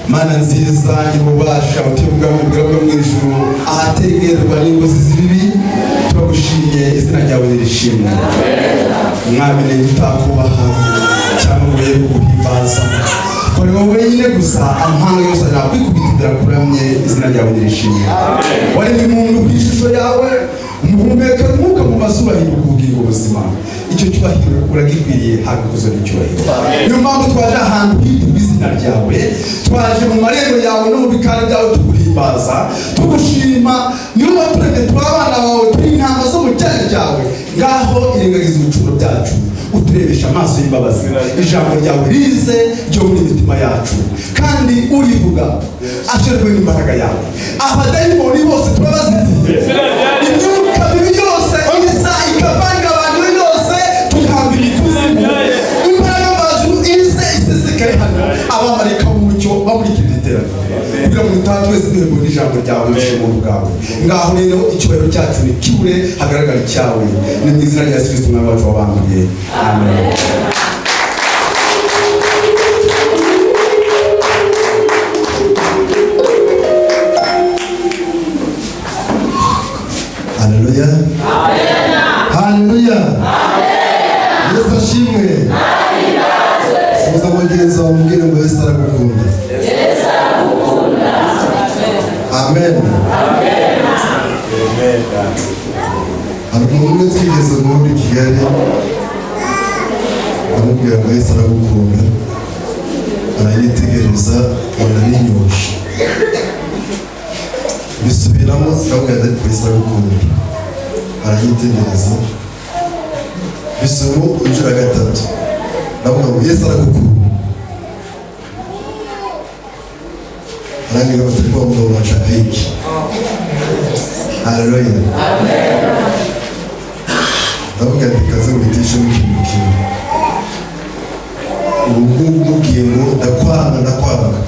Mana nziza y'ububasha utubwamo bw'ubwo mu ijuru ahategerwa n'ingozi z'ibibi turagushimiye izina ryawe nirishimwe mwami ne utakubaha cyangwa ngo yego guhimbaza kuri wowe nyine gusa amahanga yose nakwikubitira kuramye izina ryawe nirishimwe wari umuntu ku ishusho yawe umuhumeka umwuka mu mazuba y'ubugingo ubuzima icyo cyubahiro uragikwiriye hakuzo n'icyubahiro niyo mpamvu twaje ahantu hitwa izina ryawe twaje mu marembo yawe no mu bikari byawe tuguhimbaza tugushima niyo baturage twabana bawe turi intama zo mu cyanya cyawe ngaho irengagiza ibicumuro byacu uturebesha amaso y'imbabazi ijambo ryawe rize ryo muri mitima yacu kandi urivuga asherwe n'imbaraga yawe abadayimoni bose turabaziziye imyuka mibi yose isa ikavanga abantu yose tukambira ikuzimu imbaraga y'amajuru ize isesekaye hano abamarayika b'umucyo bamurikira iterambere kugira ngo tutatweze duhembo n'ijambo ryawe n'ubuntu bwawe ngaho rero icyubahiro cyacu ni kiure hagaragara icyawe ni mu izina rya Yesu Kristo umwami wacu wabambwe amen. Haleluya. Haleluya. Yesu ashimwe. Suza mugenzi wawe umubwire ngo Yesu aragukunda. Yesu aragukunda. Amen. Amen. Hari umuntu twigeze muri Kigali amubwira ngo Yesu aragukunda arayitegereza abona n'inyosha bisubiramo akabwira ati Yesu aragukunda arayitegereza bisubiramo inshuro gatatu ndavuga ngo Yesu aragukunda arangira batari kwa mugabo bashaka iki. Haleluya. Amen. Ndavuga ati kaze witishe n'ikintu kimwe ubu mubwiye ngo ndakwanga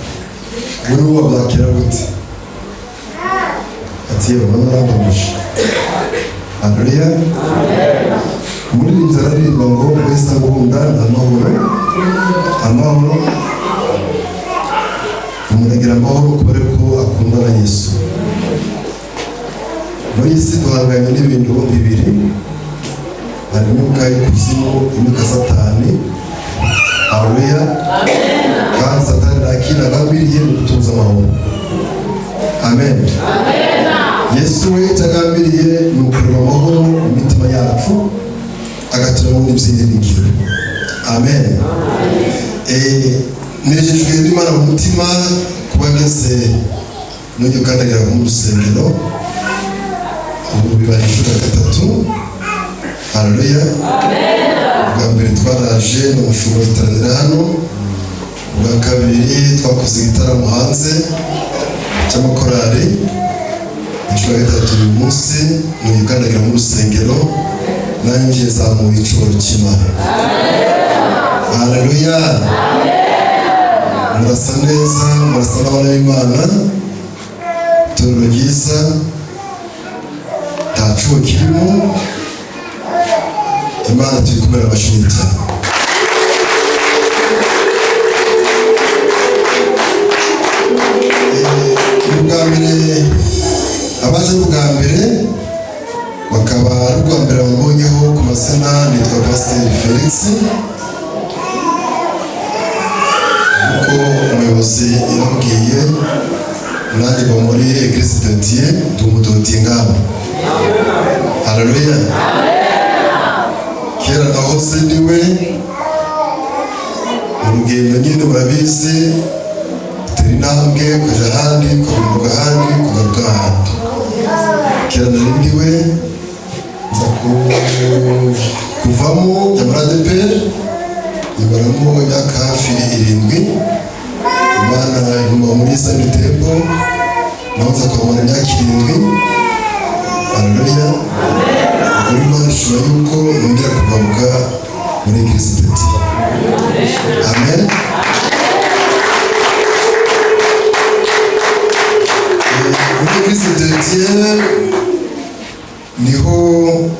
muri uwo byakira gute ati yewe naramumisha. Haleluya. Amen. Muri inzara ririmba ngo Yesu agukunda amahoro umunagira amahoro kubera ko akunda na Yesu. Muri isi duhanganye n'ibintu bibiri hari imyuka y'ikuzimu imyuka satani. Haleluya. Kandi satani nakina agambiriye gutuza amahoro. Amen. Yesu we yagambiriye ni ukurema amahoro mu mitima yacu agaturamo n'ibyiringiro. Amen. Nejejwe n'Imana mu mutima kuba ngeze n'ujya ukandagira mu rusengero ubu bibaye inshuro gatatu. Haleluya. Bwa mbere twaraje n'umushumba w'iteraniro hano, bwa kabiri twakoze igitaramo hanze cy'amakorari, inshuro gatatu uyu munsi n'ujya ukandagira mu rusengero nanjye zamuye icoro cy'Imana. Haleluya. Murasa neza, murasa n'abana b'Imana, itorero ryiza nta cubo kirimo, Imana turi kumera amashuri cyane. Ubwa mbere abaje ubwa mbere bakaba ari ubwa mbere bambonyeho ku mazina nitwa Pasiteri Felix, uko umuyobozi yabwiye nanjye mba muri Eglise de Dieu ndi umudotingama. Haleluya. Kera nahoze niwe urugendo nyine murabizi turi intambwe kuja ahandi kugaruka ahandi kugaruka ahandi. Kera nari niwe nza kuvamo nyamara ADEPR imaramo imyaka hafi 7. Imana iguma muri Zion Temple naho nza kubona imyaka 7. Haleluya. Kuri Imana ishobora yuko nongera kugaruka muri Eglise de Dieu. Amen. Muri Eglise de Dieu niho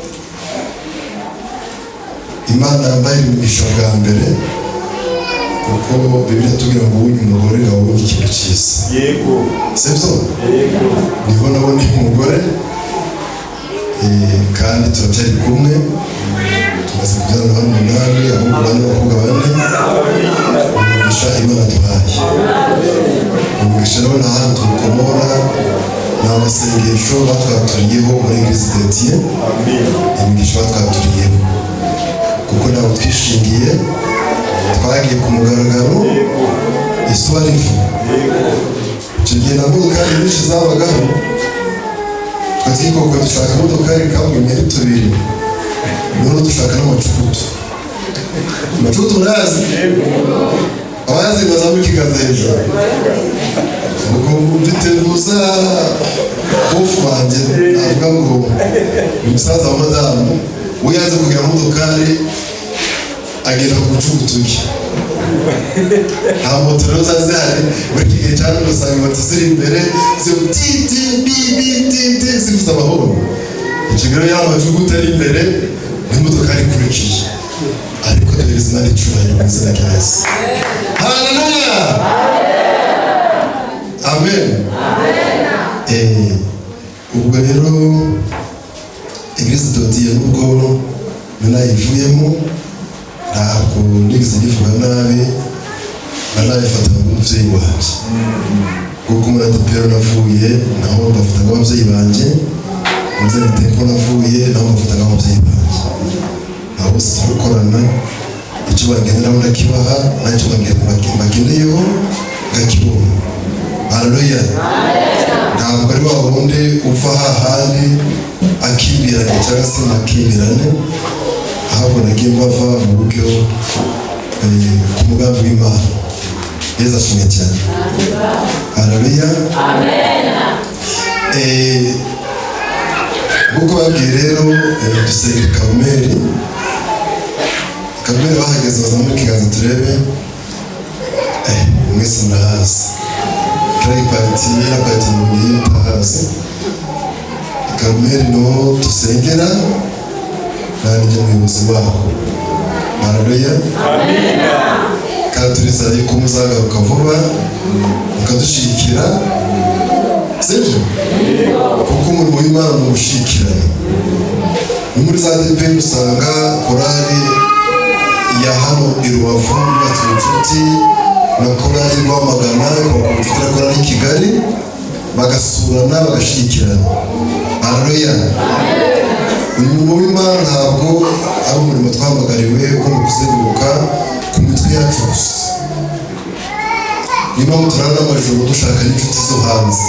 Imana yambaye imigisha bwa mbere kuko Bibiliya tubwira ngo uyu mugore wabonye ikintu cyiza. Yego. Sibyo? Yego. Niho nabonye umugore kandi turacyari kumwe, tumaze kubyara hano 8, ahubwo bane bakobwa 4. Umugisha Imana duhaye. Umugisha rero nta hantu tukomora, ni amasengesho batwaturiyeho muri Eglise de Dieu. Imigisha batwaturiyeho kuko ntabwo twishingiye, twagiye ku mugaragaro isuba rifu. Icyo gihe nabwo kandi nyinshi zabagaho, twatwikoko dushaka imodokari kamwe 2, none dushaka n'amacukutu. Amacukutu murazi? Abazi bazamuka ikiganza hejuru. Ubwo mfite gusa bofu wanjye avuga ngo umusaza wa madamu we yaze kugira modokari agenda ku bucukutu bwe. Nta moto rero zazihari, muri iki gihe cyane usanga moto ziri imbere zivuza amahoro. Ikigero y'amacukutu ari imbere n'imodokari ikurikiye, ariko duhereza Imana icyubahiro mu izina rya Yesu. Haleluya! Amen. Ubwo rero Eglise de Dieu nubwo nayivuyemo, ntabwo nigeze ngivuga nabi, nanayifata nk'umubyeyi wanjye, kuko muri ADPR navuye naho mbafata nk'ababyeyi banjye, muri Tempo navuye naho mbafata nk'ababyeyi banjye. Abo bose turakorana, icyo bagenera ndakibaha, nacyo bageneyeho ngakibona. Haleluya! Ntabwo ari wa wundi uva hahandi akimbiranye cyangwa se nakimbirane, ahubwo nagiye mbava mu buryo ku mugambi w'Imana. Yesu ashimwe cyane. Haleluya! Nk'uko babwiye rero dusengera Karumeli. Karumeli bahageze bazamuka ikiganza turebe. Mwese murahazi. Pariti n'abatinyi tahazi. Karumeli no dusengera kandi njye muyobozi waho. Haleluya! Amina. Kandi turizeye ko muzagaruka vuba mukadushyigikira, sibyo? Kuko umurimo w'Imana ni ugushikirana. Muri za ADPR usanga korali ya hano i Rubavu yubatse ubucuti na korali Rwamagana, bakubutira korali Kigali, bagasurana bagashikirana. Haleluya! Umurimo w'Imana ntabwo ari umurimo twamagariwe wo kuzenguruka ku mitwe yacu gusa. Niyo mpamvu turana amajoro dushaka n'inshuti zo hanze,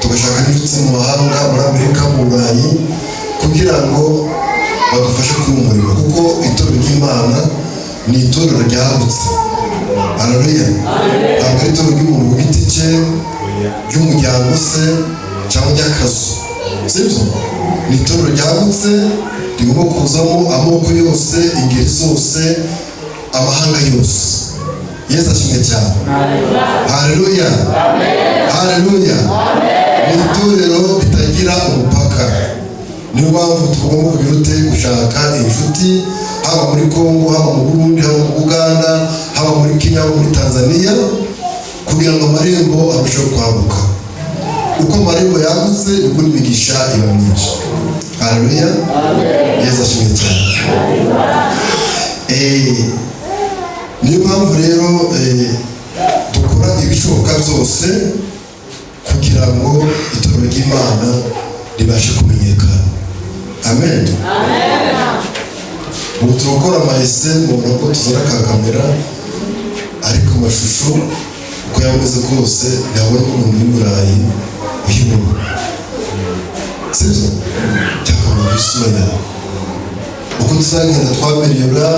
tugashaka n'inshuti mu mahanga, muri Amerika, mu Burayi, kugira ngo badufashe kuri uyu murimo, kuko itorero ry'Imana ni itorero ryagutse. Haleluya! Ntabwo ari itorero ry'umuntu ku giti cye, ry'umuryango se cyangwa ry'akazu, sibyo? Ni itorero ryagutse rigomba kuzamo amoko yose, ingeri zose, amahanga yose. Yesu ashimwe cyane. Haleluya! Haleluya! Ni itorero ritagira umupaka. Niyo mpamvu tugomba kugira gushaka inshuti, haba muri Kongo, haba mu Burundi, haba mu Uganda, haba muri Kenya, haba muri Tanzania, kugira ngo amarembo arusheho kwaguka. Uko amarembo yagutse niko n'imigisha iba myinshi. Haleluya! Yesu ashimwe cyane. Niyo mpamvu rero dukora ibishoboka byose kugira ngo itorero ry'Imana ribashe kumenyekana. Amen. Ubu turakora amahise mubona ko tuzana ka kamera, ariko amashusho uko yameze kose yabona ko umuntu w'Iburayi uhibona, sibyo? Cyakora isura yawe uko tuzagenda twamerera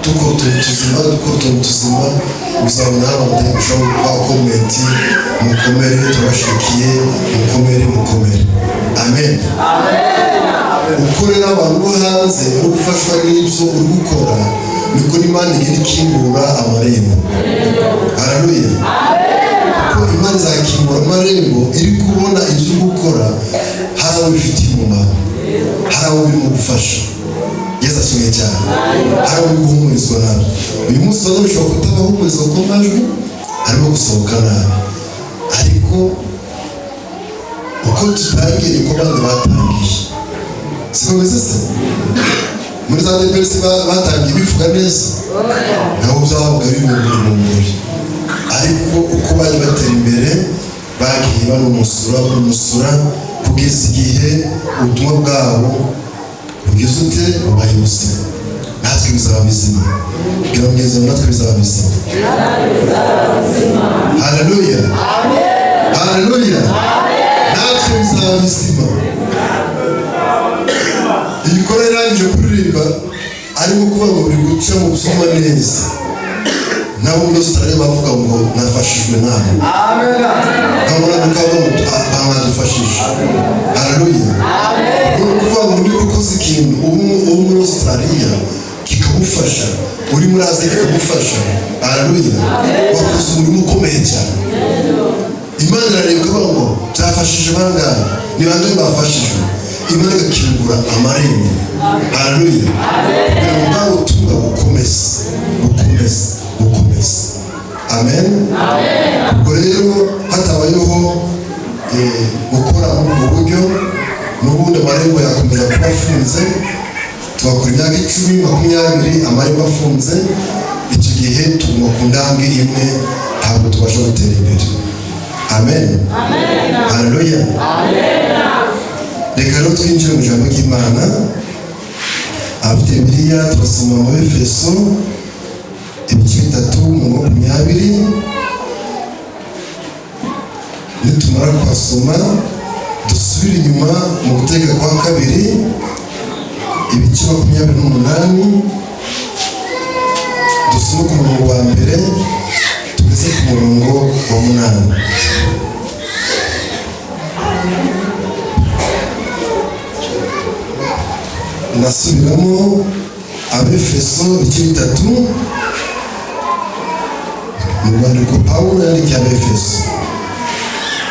dukora utuntu tuzima, uzabona abantu bashobora gukora komenti, mukomere, turabashyigikiye, mukomere. Amen. Ukorera abantu bo hanze no gufashwa n'ibyo uri gukora, niko n'Imana igenda ikingura amarembo. Haleluya! Kuko Imana izakingura amarembo iri kubona ibyo uri gukora, hari abo bifitiye umumaro, hari abo birimo gufasha. Yesu Yesu ashimwe cyane. Hari guhumurizwa nabi. Uyu munsi wari ushobora kutabahumurizwa ku majwi arimo gusohoka nabi, ariko uko tutangiye niko abandi batangiye. Siko bise se muri za deperisi batangiye bivuga neza, nabo byabaga bimumburi, ariko uko bari batera imbere bagiye banumusura kugeza igihe ubutumwa bwabo bugeze ute bubaye buzima. Natwe bizaba bizima, kugira ngo ngeze natwe bizaba bizima. Haleluya, haleluya, natwe bizaba bizima. Ibikorwa yarangije kuririmba arimo kuvuga ngo biri guca mu busoma neza, nabo muri Australia bavuga ngo nafashijwe nawe. Nkabona mukaba bamwadufashije. Haleluya. Ni ukuvuga ngo niba ukoze ikintu ubu muri Australia kikagufasha, uri muri Aziya kikagufasha, haleluya, wakoze umurimo ukomeye cyane. Imana irareba ikavuga ngo byafashije bangahe, ni bangahe bafashijwe. Imana igakingura amarembo, haleluya, kugira ngo bwa butumwa bukomeze. Amen. Ubwo rero hatabayeho gukora muri ubwo buryo, n'ubundi amarembo yakomeza kuba afunze, tugakora imyaka 10, 20 amarembo afunze, icyo gihe tuguma ku ndambwe imwe, ntabwo tubasha gutera imbere. Amen. Haleluya. Reka rero twinjire mu ijambo ry'Imana. Abafite Bibiliya turasoma mu Efeso ibice 3:20. Nitumara kwasoma dusubire inyuma mu Gutegeka kwa 2 ibice 28, dusome ku murongo wa mbere tugeze ku murongo wa 8. Nasubiramo Abefeso ibice 3 mu rwandiko Pawulo yandikiye Abefeso.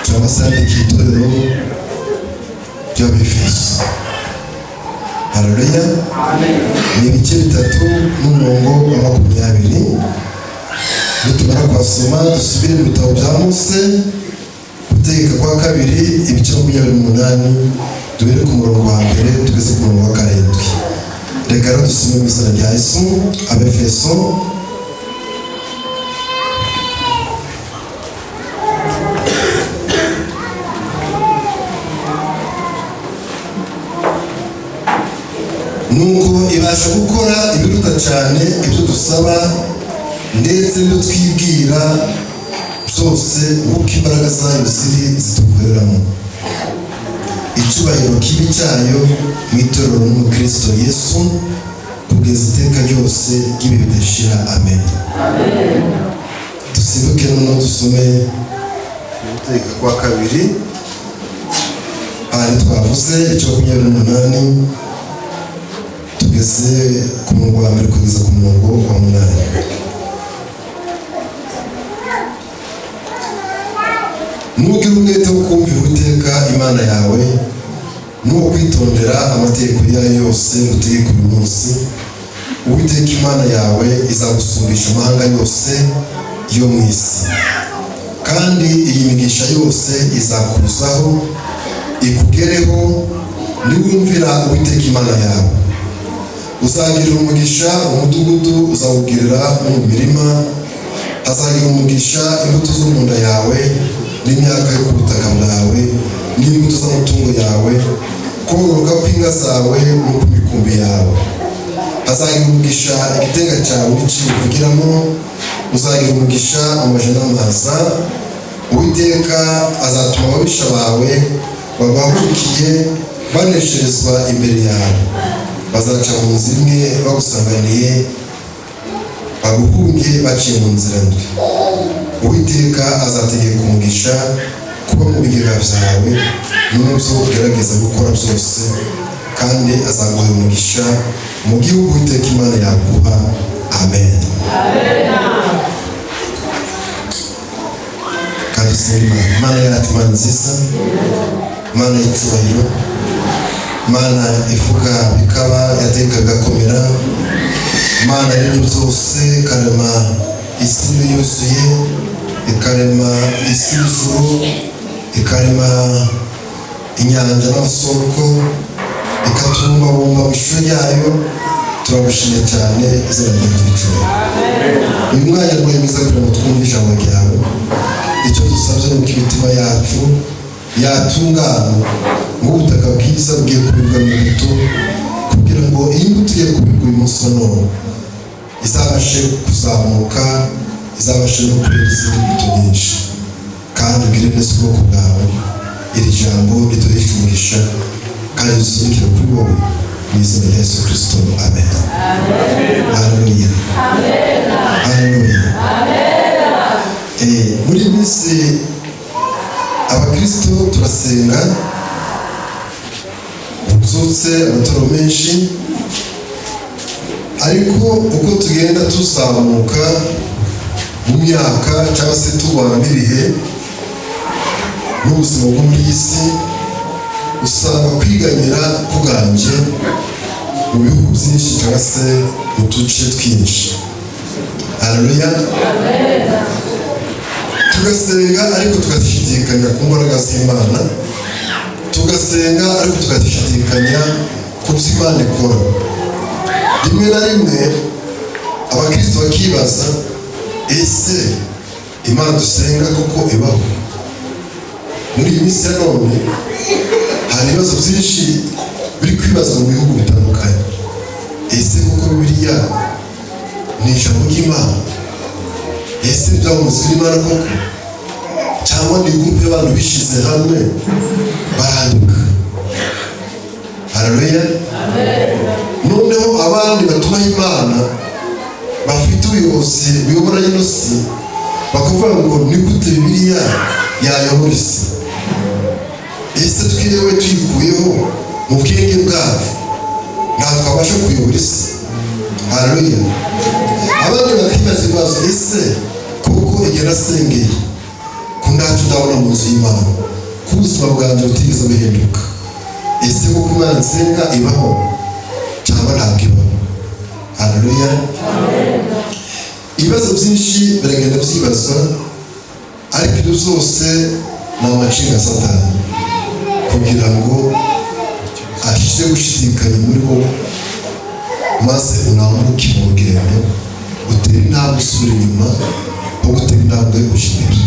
Turabasandikiye itorero ry'Abefeso. Haleluya. Ni ibice 3 n'umurongo wa 20. Nitumara kwasoma dusubire mu bitabo bya Mose, Gutegeka kwa 2 ibice 28, tubere ku murongo wa mbere tugeze ku murongo wa 7. Reka rero dusome mu izina rya Yesu. Abefeso nuko ibasha gukora ibiruta cyane ibyo dusaba ndetse n'ibyo twibwira byose, kuko imbaraga zayo zitukoreramo. Icyubahiro kibi cyayo mu itorero no mu Kristo Yesu kugeza iteka ryose ry'ibihe bidashira. Amen. Dusibuke noneho dusome Gutegeka kwa 2 ahari twavuze ibice 28 tugeze ku murongo wa mbere kugeza ku murongo wa 8. Nugira umwete wo kumvira Uwiteka Imana yawe, n'uwo kwitondera amategeko yayo yose ngutegeka uyu munsi, Uwiteka Imana yawe izagusumbisha amahanga yose yo mu isi, kandi iyi migisha yose izakuzaho ikugereho niwumvira Uwiteka Imana yawe. Uzagirira umugisha umudugudu uzawugirira no mu mirima, hazagira umugisha imbuto zo mu nda yawe n'imyaka yo ku butaka bwawe n'imbuto z'amatungo yawe, kororoka kw'inka zawe no ku mikumbi yawe. Hazagira umugisha igitenga cyawe n'icyo uvugiramo, uzagira umugisha amaja n'amaza. Uwiteka azatuma ababisha bawe babahurukiye banesherezwa imbere yawe, bazaca mu nzira imwe bagusanganiye, baguhunge baciye mu nzira ndwi. Uwiteka azategeka umugisha kuba mu bigega byawe no mu byo ugerageza gukora byose, kandi azaguha umugisha mu gihugu Uwiteka Imana yaguha. Amen. Kandi Imana yacu Imana nziza, Imana y'icyubahiro, Imana ivuga bikaba, yatekaga komera. Imana y'ibintu byose, ikarema isi yuzuye, ikarema isi y'ijuru, ikarema inyanja n'amasoko, ikatubumbabumba mu ishusho yayo. Turagushimye cyane, izina ryawe ry'icumi. Uyu mwanya rwemeza kugira ngo twumve ijambo ryawe. Icyo dusabye ni uko imitima yacu yatungana nk'ubutaka bwiza bugiye kubibwamo imbuto, kugira ngo iyi mbuto igiye kubibwa uyu munsi wa none izabashe kuzamuka, izabashe no kwera izindi mbuto nyinshi. Kandi ugire neza ubwoko bwawe, iri jambo riduheshe umugisha kandi dusubikire kuri wowe mu izina rya Yesu Kristo. Amen. Haleluya. Haleluya. Muri iyi minsi abakristo turasenga, ubyutse amatoro menshi, ariko uko tugenda tuzamuka mu myaka cyangwa se tubana n'ibihe n'ubuzima bwo muri iyi si, usanga kwiganyira kuganje mu bihugu byinshi cyangwa se mu duce twinshi. Haleluya. Tugasenga ariko tugashidikanya ku mbaraga z'Imana, tugasenga ariko tugashidikanya ku byo Imana ikora. Rimwe na rimwe abakristo bakibaza, ese Imana dusenga koko ibaho? Muri iyi minsi ya none hari ibibazo byinshi biri kwibazwa mu bihugu bitandukanye. Ese koko Bibiliya ni ijambo ry'Imana? Ese byavuzwe n'Imana koko, cyangwa ni gurupe y'abantu bishize hamwe barandika? Haleluya. Noneho abandi batubaha Imana bafite ubuyobozi buyobora ino si bakavuga ngo ni gute Bibiliya yayobora isi? Ese twiriwe tuyikuyeho mu bwenge bwacu ntabwo twabasha kuyobora isi? Haleluya. Abandi bakibaza ibibazo, ese koko igihe nasengeye ko ntacyo ndabona mu nzu y'Imana, ko ubuzima bwanjye butigeze buhinduka, ese koko Imana nsenga ibaho cyangwa ntabwo ibaho? Haleluya. Ibibazo byinshi biragenda byibazwa, ariko ibyo byose ni amacinga ya Satani kugira ngo ashyire gushidikanya muri wowe, maze unamuke mu rugendo, utera intambwe usubira inyuma, aho gutera intambwe uje imbere.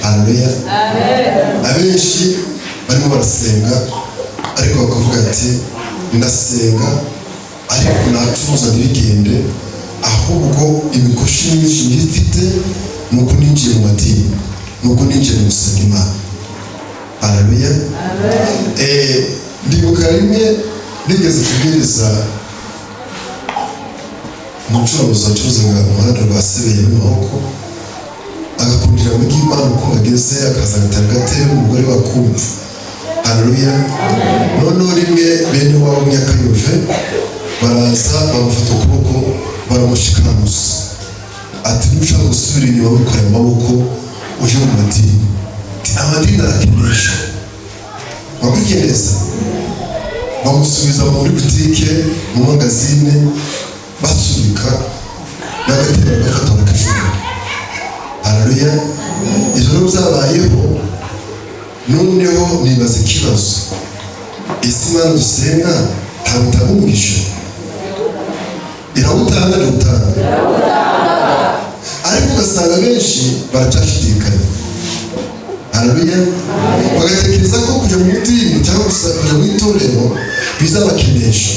Haleluya. Abenshi barimo barasenga ariko bakavuga ati, ndasenga ariko nacuruza ntibigende, ahubwo imikoshi myinshi mfite ni uko ninjiye mu madini, ni uko ninjiye mu gusenga Imana. Haleluya. Ndibuka rimwe nigeze kubwiriza umucuruzi wacuruzaga umuhanda rwa Sebeye n'amaboko, agakundira mu ry'Imana uko ageze, akaza agatanga agatebe umugore wakumva. Haleluya. Noneho rimwe bene wabo Nyakayove baraza bamufata ukuboko baramushikamuza, ati nushaka gusubira inyuma wikorera amaboko uje mu madini. Amadini arakenesha. Bamukeneza bamusubiza muri butike, mu magazine, basubika n'agatebe bagafata bakajura. Haleluya. Ijoro byabayeho. Noneho nibaza ikibazo, ese Imana dusenga ntabwo itanga umugisha? Irawutanga, irawutanga, ariko ugasanga benshi baracyashidikanya. Haleluya. Bagatekereza ko kujya mu idini cyangwa kujya mu itorero bizabakenesha.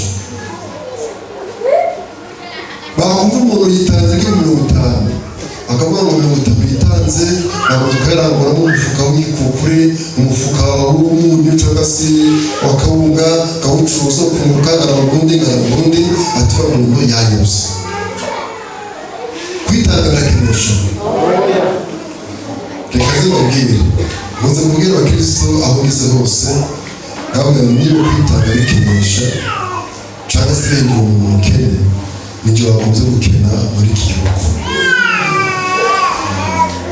Bakumva umuntu yitanze nk'I50, akavuga ngo 50 yitanze, ntabwo tukaranguramo umufuka w'ikukure, umufuka w'umunyu cyangwa se wa kawunga, kawucuruza ukunguka ngarabundi, atuba umuntu yanyuze. Kwitanga birakenesha. Reka zibabwire, nkunze kubwira abakristo aho ngeze hose, ntabwo niba kwitanga bikenesha cyangwa se bengera umuntu ukene, ninjye wakunze gukena muri iki gihugu,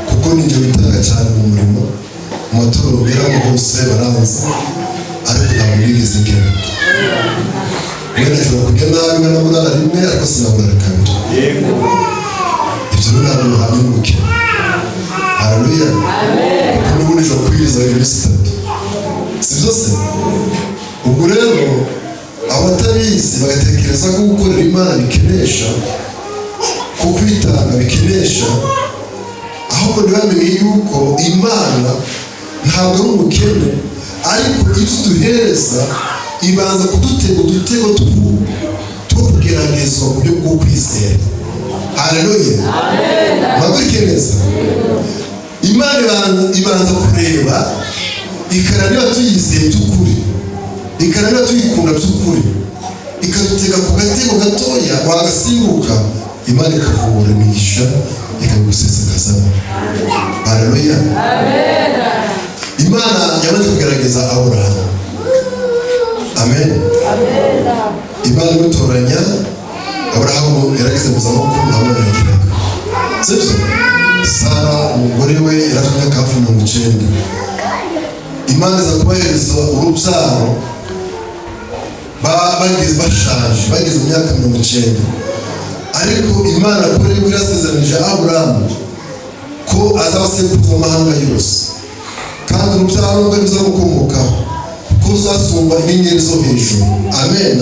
kuko ninjye witanga cyane mu murimo, mu matorero ngeramo hose baranzi, ariko ntabwo nigeze ngera. Wenda nshobora kujya nabi nkanabura rimwe ariko sinabura kabiri. Ibyo ntabwo bihamye n'umukene. Haleluya. Kuko n'ubundi nshobora kwiriza iminsi 3. Si byose? Ubwo rero abatabizi bagatekereza ko gukorera Imana bikenesha, ko kwitanga bikenesha, ahubwo ntibamenye yuko Imana ntabwo ari umukene, ariko ibyo duhereza ibanza kudutega udutego two kugeragezwa mu buryo bwo kwizera. Haleluya. Ntabwo ikeneza. Imana ibanza kureba ikareba niba tuyizeye by'ukuri, ikareba niba tuyikunda by'ukuri, ikadutega ku gatego gatoya wagasimbuka, Imana ikavura imigisha ikagusesekazaho. Haleluya. Imana yamaze kugerageza Aburahamu. Amen. Imana imutoranya, Aburahamu yarageze mu zabukuru ntabwo yagiraga. Sibyo? Sara umugore we yarafite akafu 90. Imana iza kubahereza urubyaro bageze bashaje, bageze mu myaka 90. Ariko Imana kuri we yasezeranyije Aburahamu ko azabasekuruza amahanga yose, kandi urubyaro rwe ruzamukomokaho, ko uzasumba inyenyeri zo hejuru. Amen.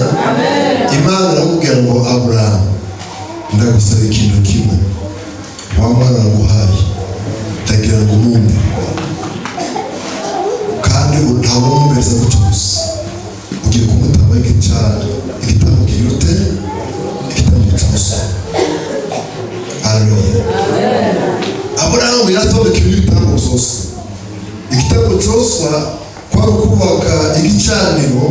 Imana iramubwira ngo Aburahamu, ndagusaba ikintu kimwe, wa mwana naguhaye ndagira ngo umwumve, kandi ntabwo umwumviriza gutyo gusa, ugiye kumutamba igitambo kiyirute, igitambo cyose. Haleluya. Aburahamu yaratondeka ibitambo byose. Igitambo cyose kwari kubaka igicaniro,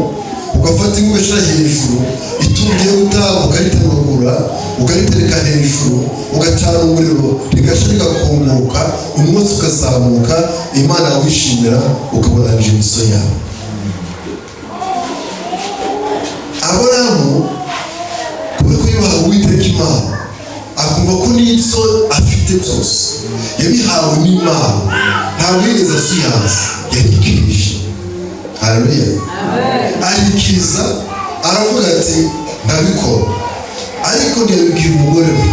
ugafata ingwe ushyira hejuru, itungo ugiye gutanga ukaritemagura, ukaritereka hejuru, ugacana umuriro rigasha rigakongoka, umwotsi ukazamuka, Imana wishimira ukaburanije imiso yawe. Aburahamu kubera ko yubaha Uwiteka Imana, akumva ko n'ibyo afite byose yabihawe n'Imana, ntabwo yigeze asiyanse, yarikirije. Haleluya. Arikiza, aravuga ati ndabikora, ariko ntiyabibwira umugore we,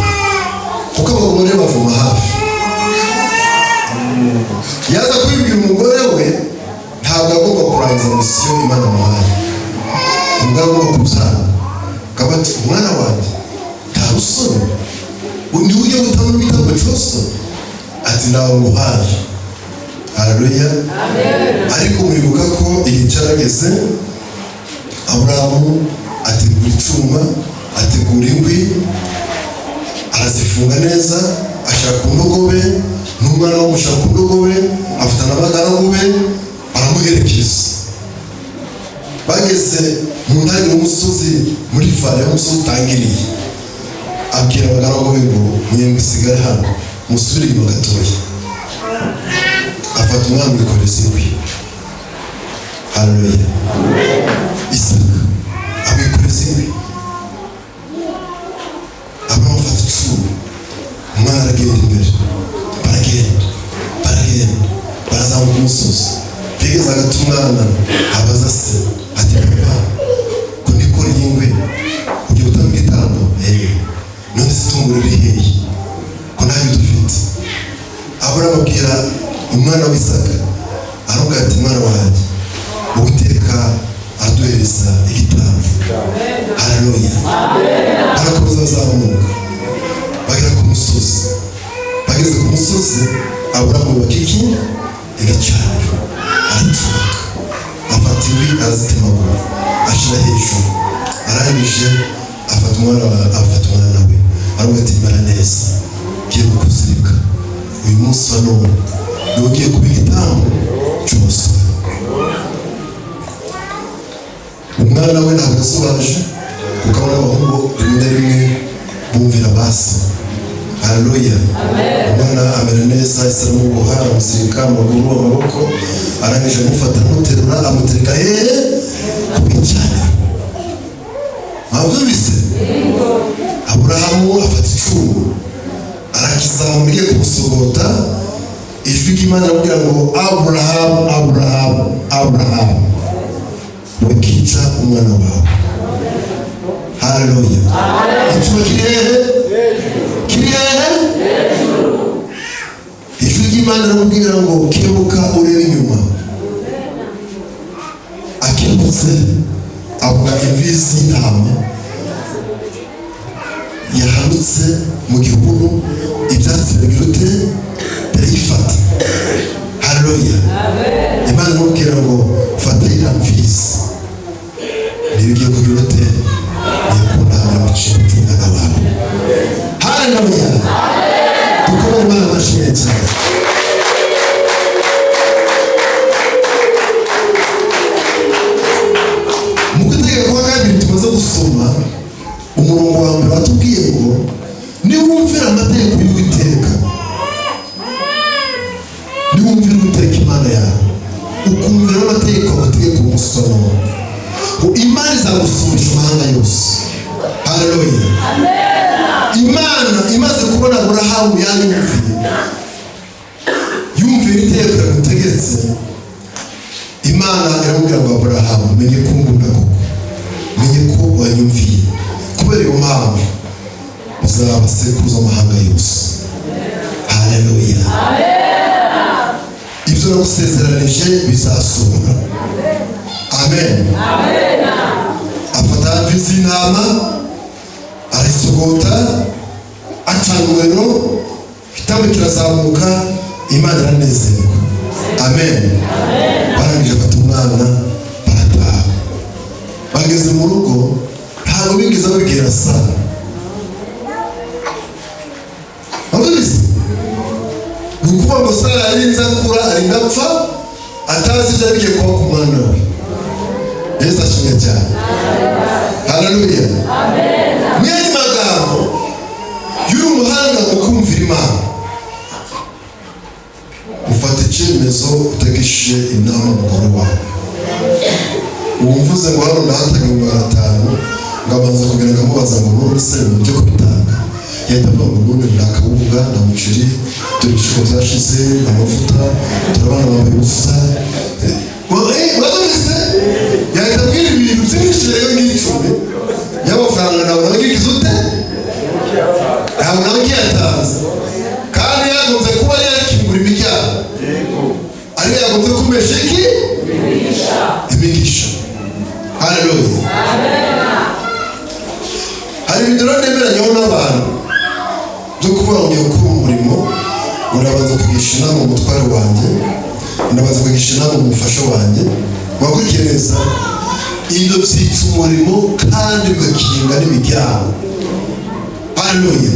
kuko abagore bavuma hafi. Yaza kubibwira umugore we, ntabwo agomba kurangiza misiyo Imana amuhaye, ntabwo agomba kubyanga. Akaba ati umwana wanjye nta busoni, niwe ugiye gutanga ibitambo cyose? Ati nawe nguhaye. Haleluya. Ariko muribuka ko igihe cyarageze, Aburahamu ategura icyuma, ategura inkwi, arazifunga neza, ashaka undogobe, n'umwana we amushaka undogobe, afite n'abagaragu be, baramuherekeza. Bageze mu ntangiriro y'umusozi, muri vale y'umusozi utangiriye, abwira abagaragu be ngo mwembi sigare hano, musubire inyuma gatoya. Afata umwana wikoreza inkwi. Haleluya. Isaka amwikoreza inkwi. Aburahamu afata icumu, umwana aragenda imbere, baragenda barazamuka umusozi. Bigeze hagati umwana abaza se ati papa, ko nikora iyi nkwi ugiye gutanga igitambo? None se itungo riri hehe ko ntayo dufite? Aburahamu abwira umwana w'Isaka, aravuga ati mwana wanjye, Uwiteka aduhereza igitambo. Haleluya. Barakomeza bazamuka bagera ku musozi. Bageze ku musozi, Aburahamu yubaka igicaniro, aracuraka, afata inkwi arazitemagura, ashyira hejuru. Arangije afata umwana we, aravuga ati mara neza, ngiye kukuzirika uyu munsi wa none, niwe ugiye kuba igitambo cyose. Umwana we ntabwo yasobaje, kuko abona abahungu rimwe na rimwe bumvira basi. Haleluya. Umwana amera neza, ese aramuboha, aramuzirika amaguru, amaboko, arangije amufata amuterura, amutereka hehe? Ku gicaniro. Mwabyumvise? Aburahamu afata icumu, arakizamura agiye kumusogota, ijwi ry'Imana riramubwira ngo Aburahamu, Aburahamu, Aburahamu. bakica umwana wawe. Haleluya. Icyuma kiri hehe? Ijwi ry'Imana riramubwira ngo kebuka urebe inyuma. Akebutse abona imfizi y'intama yahanutse mu gihuru, ibyatsi birute birayifata. Haleluya. Imana iramubwira ngo fata iriya mfizi niba ugiye kugira ute nikunamira gucika umwana wawe. Haleluya. Dukomere Imana amashyi cyane. Mu Gutegeka kwa kabiri tumaze gusoma umurongo wa mbere watubwiye ngo niwumvira amategeko y'Uwiteka, niwumvira Uwiteka Imana yawe ukumvira amategeko agutegeka umusoro, Imana izagusumbisha amahanga yose. Haleluya. Imana imaze kubona Aburahamu yumvira itegeko yagutegetse, Imana iramubwira ngo Aburahamu menye ko ngunda koko, menye ko wanyumviye, kubera iyo mpamvu uzaba sekuruza amahanga yose. Haleluya. Ibyo nagusezeranije bizasohora. Amen. Afata imfizi y'intama arisogota, acana umuriro, igitambwe kirazamuka, Imana iranezerwa. Amen. Barangije afata umwana barataha. Bageze mu rugo ntabwo bigeze babibwira Sara. Amubizi ni ukuvuga ngo Sara yarinze akura arinda apfa atazi ibyo abigiye kuba ku mwana we. Yesu ashimwe cyane. Haleluya. Mwene magambo y'uri umuhanga mu kumvira Imana, ufata icyemezo utegishije inama umugore wawe. Uwumvuze ngo hano nahatanga 500 ngo abanza kugira ngo amubaza ngo none se mu byo kubitanga yahita avuga ngo none nta kawunga nta muceri, dore ibiciro byashize, amavuta, turabana bambaye ubusa. Wadonese yahita abwira ibintu by'ibiciro y'icumi y'amafaranga nawe nagize ute ntabwo nawe yatanze, kandi yagombye kuba yakingura imiryango, ari yagombye kumesha iki imigisha. Haleluya. Hari ibintu nemeranyaho n'abantu byo kuvuga ngo gukora umurimo, urabanza kugisha inama umutware wanjye, ndabanza kugisha inama umufasha wanjye, wakurikiye neza ibyo byica umurimo kandi bigakinga n'imiryango. Haleluya.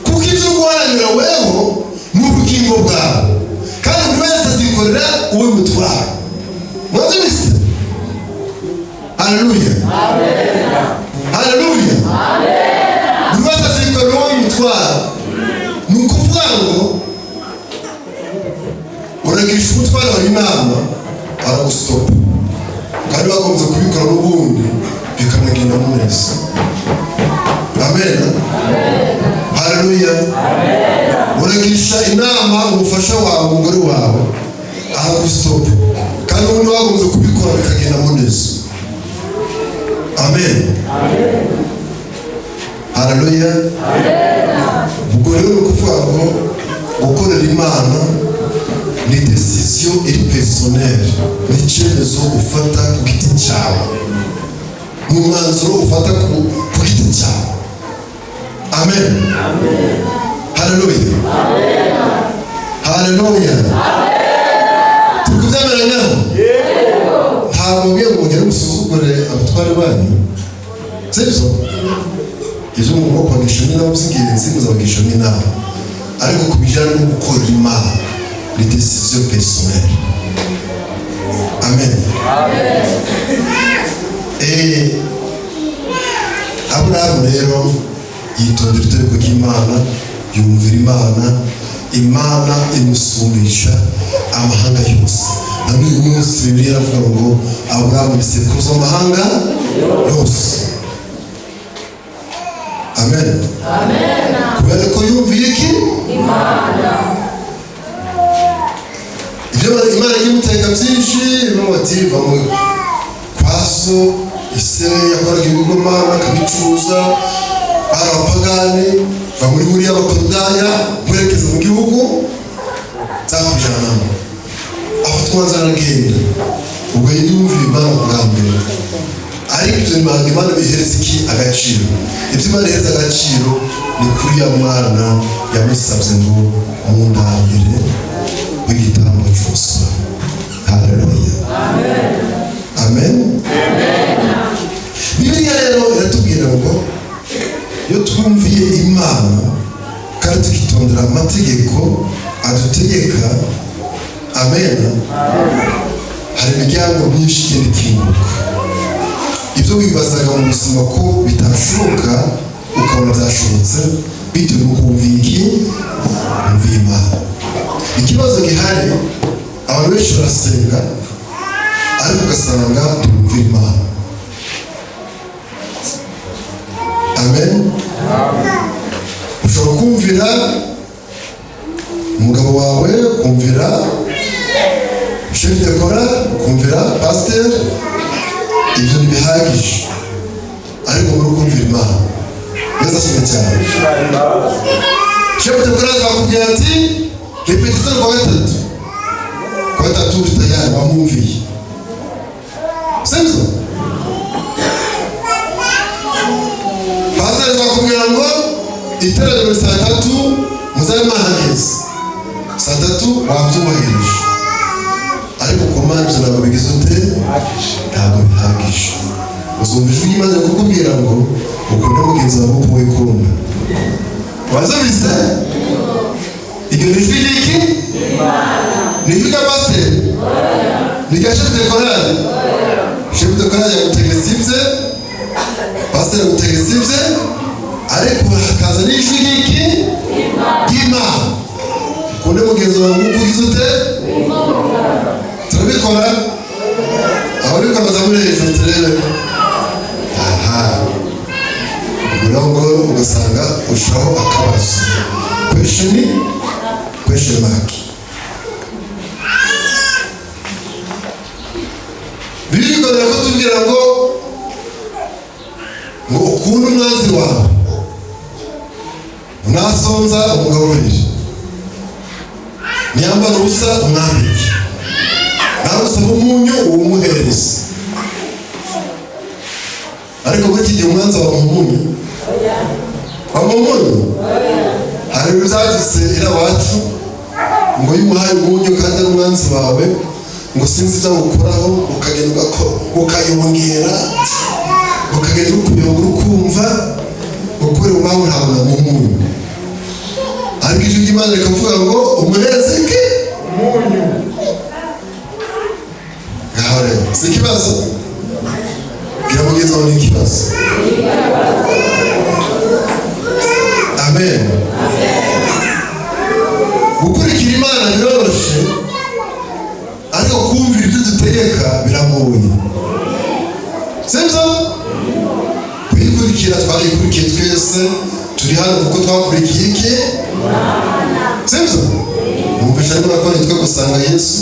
Kuko ibyo guharanira weho ni ubugingo bwawe, kandi buri wese azikorera uwe mutware. Mwabyumvise? Haleluya. Haleluya. Buri wese azikorera uwe mutware. Ni ukuvuga ngo uragisha umutware wawe inama aragustopa, kandi bagombye kubikora n'ubundi bikanagenda neza. Amen. Haleluya. Uragisha inama umufasha wawe umugore wawe aragustopa, kandi ubundi bagombye kubikora bikagenda neza. Amen. Haleluya. Ubwo rero ni ukuvuga ngo gukorera Imana ni decision iri personnelle, ni icyemezo ufata ku giti cyawe, ni umwanzuro ufata ku giti cyawe. Amen. Haleluya. Haleluya. Tukubyameranya ntabwo ugiye kongera gusuzugure abatware banyu, sibyo? Izo mu bwoko bagisha n'inama z'ingenzi muzabagisha n'inama, ariko ku bijyanye no gukorera Imana ni decision personnelle. Amen. Aburahamu rero yitondera itegeko ry'Imana, yumvira Imana, Imana imusumbisha amahanga yose. Na n'uyu munsi Bibiliya iravuga ngo Aburahamu ni sekuruza amahanga yose. Amen. Kubera ko yumviye iki? Imana. Ibyo Imana imuteka byinshi, bamwe bati so ise yakoraga ibigoma akabicuruza, ari abapagani va muri buriya abakaludaya mwerekeza mu gihugu zakujanamo, afatwa umwanzuro aragenda. ubwo yumvira Imana bwa mbere, ariko ibyo Imana bihereza iki agaciro? Ibyo Imana ihereza agaciro ni kuri ya mwana yamusabye ngo mundangire w'igitambo cy'umusoro. Haleluya, amen. Bibiliya rero iratubwira ngo iyo twumviye Imana kandi tukitondera amategeko adutegeka, amen, hari imiryango myinshi igenda ikinguka. Ibyo wibazaga mu buzima ko bitashoboka ukabona byashobotse bitewe n'uko wumviye Imana. Ikibazo gihari, abantu benshi barasenga ariko ugasanga ntibumvira Imana. Amen. Ushobora kumvira umugabo wawe, kumvira chef de chorale, kumvira pasteur, ibyo ntibihagije, ariko muri kumvira Imana neza cyane. Chef de chorale bakubwira ati repetition kwa gatatu tayari wamumviye, sibyo? Pasteur bakubwira ngo iteraniro saa 3 muzabe mahageze, saa 3 wabyubahirije, ariko komanje nabo bigize ute? Ntabwo bihagije. Uzumva ijwi ry'Imana kukubwira ngo ukunde mugenzi wawe uko wikunda. Wazabise? Iryo ni ijwi ry'iki? Ni ijwi rya pasteur? Ni rya chef de chorale? Chef de chorale yagutegetse ibye, pasteur yagutegetse ibye, ariko hakaza n'ijwi ry'iki? Ry'Imana. Ukunde mugenzi wawe uko ugize ute? Turabikora? Aho bikora zamure hejuru turebe. Aha, ubwo ugasanga ushaho akabazo. Question mark. Bibiliya ko tubwira ngo ukunde umwanzi wawe, unasonza umugaburire, niyambara ubusa umwambike, nawe usaba umunyu uwumuhereze. Ariko muri iki gihe umwanzi wawe umunyu hari ibizagize iwacu ngo iyo umuhaye umunyu kandi ari umwanzi wawe ngo sinzi ibyo gukoraho, ukagenda ukayongera, ukagenda ukuyongera ukumva ukuri uwawe ntabona mu munyu. Ariko ijwi ry'Imana rikavuga ngo umuhereze ke umunyu. Ngaho rero si ikibazo, gira mugenzi wawe ni ikibazo. Amen. Gukurikira Imana biroroshye, ariko kumvira ibyo dutegeka biragoye, sibyo? Kuyikurikira twayikurikiye twese, turi hano kuko twakurikiye iki? Sibyo? Numvise ariko nakora twe gusanga Yesu,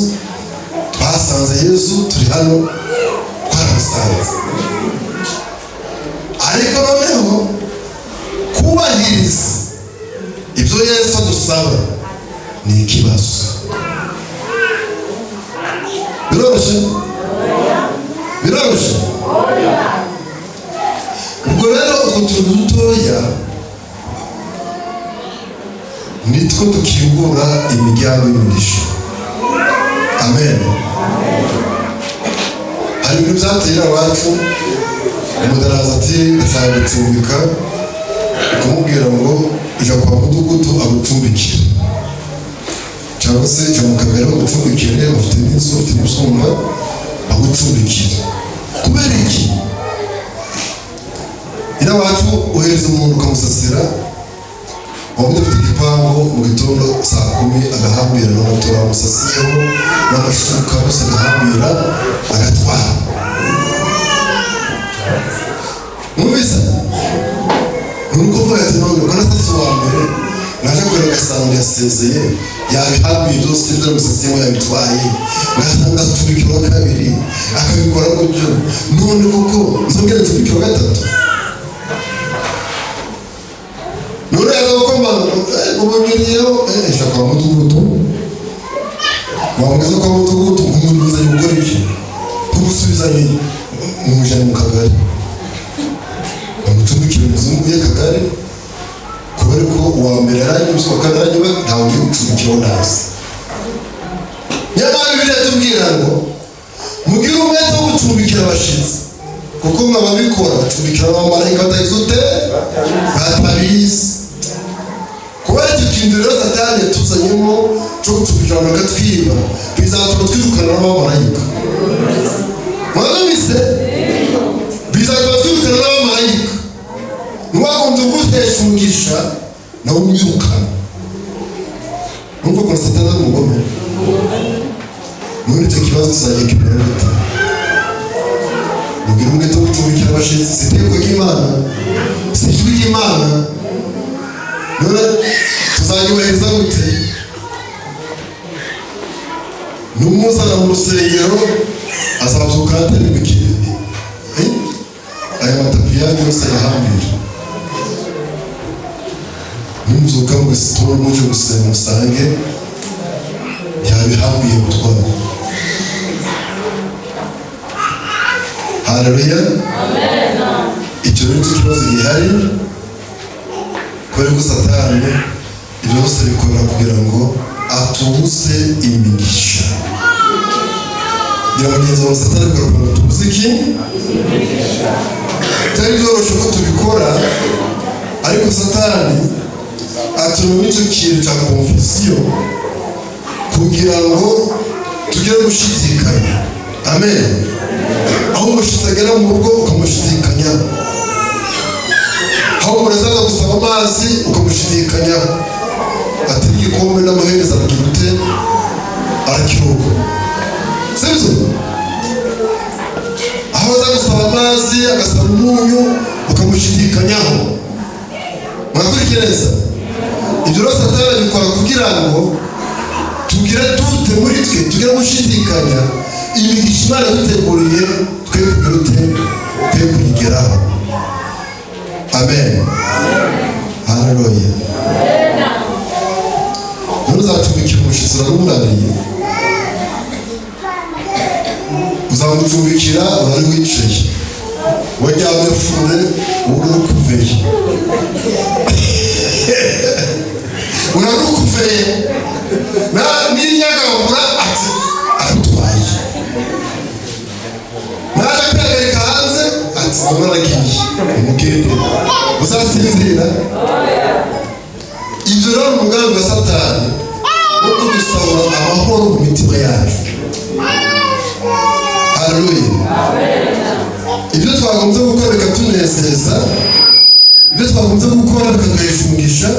twasanze Yesu, turi hano twaramusanze. Ariko noneho kubahiriza ibyo Yesu adusaba ni ikibazo. Biroroshye? Biroroshye? Ubwo rero utwo tuntu dutoya nitwo dukingura imiryango y'imigisha. Amen. Hari ibintu byatera iwacu, umudaraza ati ndashaka gucumbika, ukamubwira ngo ujya kwa mudugudu agucumbikira, cyangwa se ujya mu kagari bagucumbikire, bafite n'inzu, bafite n'ibisumba bagucumbikira. Kubera iki? Iwacu uhereza umuntu ukamusasira, waba udafite igipangu, mu gitondo saa 10 agahambira n'amatora amusasiyeho n'amashuka bose agahambira agatwara. Numvise? Nuko vuga ati none ko natasi wa mbere naje kureba ugasanga yasezeye yabihambiye byose by'amusatsi we yabitwaye ngasanga tubikira wa kabiri akabikora gutyo none koko nzongera tubikira wa gatatu none yazakoma ubonyiriyeho shaka wa mudugudu wamugeza kwa mudugudu umunyuza gukora iki kumusubizanye umujana mu kagari bamucumbikira umuzungu y'akagari kuba ariko uwa mbere yaranyuze wa kabiri yaranyuze ntawe ugiye gucumbikiraho nazi nyamara Bibiliya itubwira ngo mugire umwete wo gucumbikira abashitsi kuko mwababikora bacumbikira abamarayika batagize ute batabizi kubera icyo kintu rero Satani yatuzanyemo cyo gucumbikira abantu akatwiba bizatuma twirukana n'abamarayika mwabise bizatuma twirukana n'abamarayika ntiwagombye gutesha umugisha nawe umwirukana numva ko Satani ari umugome muri icyo kibazo tuzagiye kibera gute mugire umwete wo gucumbikira abashitsi si itegeko ry'Imana si ijwi ry'Imana none tuzaryubahiriza gute n'umuzana mu rusengero azabyuka aterwa ikirere aya matapi yanyu yose yahambira n'umuzuka mu resitora muje gusenga musange yabihambiye gutwara haleluya icyo rero cyo kibazo gihari kubera ko Satani ibyo byose bikora kugira ngo atubuze imigisha mugenzi wa Satani akora kugira ngo tubuze iki byari byoroshye ko tubikora ariko Satani atuma icyo kintu cya konfusiyo kugira ngo tugere gushidikanya amen aho umushyitsi agera mu rugo ukamushidikanya aho umuntu azaza gusaba amazi ukamushidikanya ati igikombe n'amahereza aragira ute arakiroga sibyo aho aza gusaba amazi agasaba umunyu ukamushidikanyaho mwakurikiye neza ibyo rero Satani abikora kugira ngo tugire dute muri twe tugire gushidikanya imigisha Imana yaduteguriye twe kugira ute twe kuyigeraho amen haleluya none uzacumbikira umushyitsi urarumunaniye uzamucumbikira urari wicaye wajyamye fure urarukuveye urarukuveye n'inyagabura ati arutwaye naje kwihagarika hanze ati amaragiye umugende uzasinzira ibyo rero ni umugambi wa Satani wo kudusahura amahoro mu mitima yacu haleluya ibyo twagombye gukora bikatunezeza ibyo twagombye gukora bikaduhesha umugisha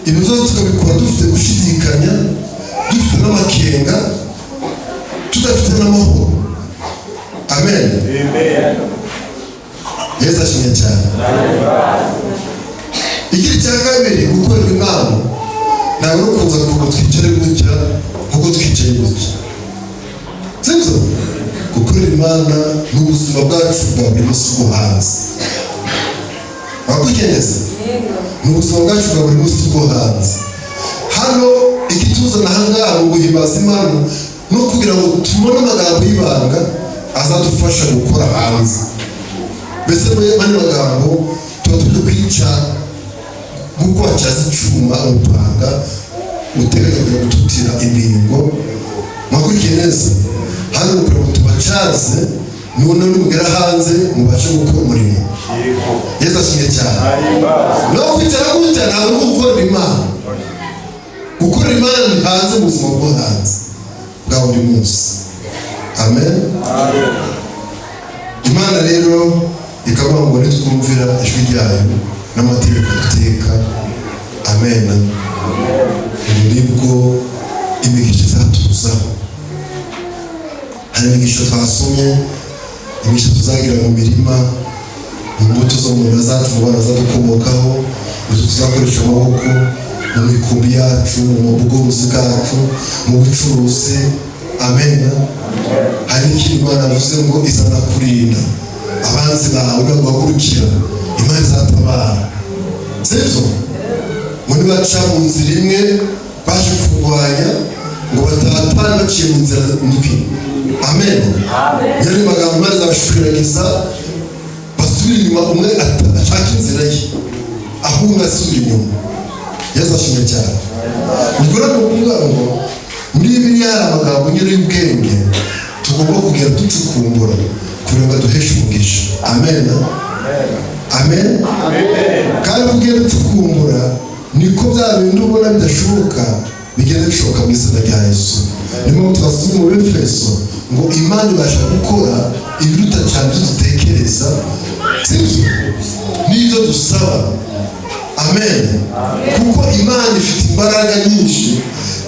ibyo byose tukabikora dufite gushidikanya dufite n'amakenga tudafite n'amahoro amen Yesu ashimwe cyane igihe cya kabiri gukorera Imana ntabwo ari ukuza kuko twicare gutya kuko twicaye gutya sibyo gukorera Imana ni ubuzima bwacu bwa buri munsi bwo hanze wakugeneza ni ubuzima bwacu bwa buri munsi bwo hanze hano ikituzana ahangaha ni uguhimbaza Imana no kugira ngo tubone amagambo y'ibanga azadufasha gukora hanze mbese muri magambo tuba turi kwica gukwacaza icyuma umupanga uteganya kugira gututira imbingo mwakurikiye neza hano ni ukugira ngo tubacaze none nimugera hanze mubashe gukora umurimo Yesu ashimwe cyane no kwicara gutya ntabwo ari gukorera Imana gukorera Imana ni hanze mu buzima bwo hanze bwa buri munsi amen Imana rero ikavuga ngo nitwumvira ijwi ryayo n'amategeko duteka amen nibwo imigisha izatuzaho hari imigisha twasomye imigisha tuzagira mu mirima imbuto zo mu nda zacu mu bana zadukomokaho imbuto tuzakoresha amaboko mu mikumbi yacu, mu bworozi bwacu, mu bucuruzi. Amen. Hari ikintu Imana yavuze ngo izana kurinda abanzi bawe bagahagurukira, Imana izatabara. Sibyo? Ngo nibaca mu nzira imwe baje kurwanya, ngo batatane baciye mu nzira ndwi. Amen. Yari magambo Imana izabashwiragiza basubira inyuma, umwe ashaka inzira ye ahunga asubira inyuma. Yesu ashimwe cyane. Ubwo rero kuvuga ngo muri Bibiliya hari amagambo nyine y'ubwenge tugomba kugera ducukumbura kugira ngo duheshe umugisha. Amen. Amen. Kandi kugera ducukumbura niko bya bintu ubona bidashoboka bigenda bishoboka mu izina rya Yesu. Niyo mpamvu twasubira mu Efeso ngo Imana ibasha gukora ibiruta cyane ibyo dutekereza, sibyo n'ibyo dusaba. Amen. Kuko Imana ifite imbaraga nyinshi,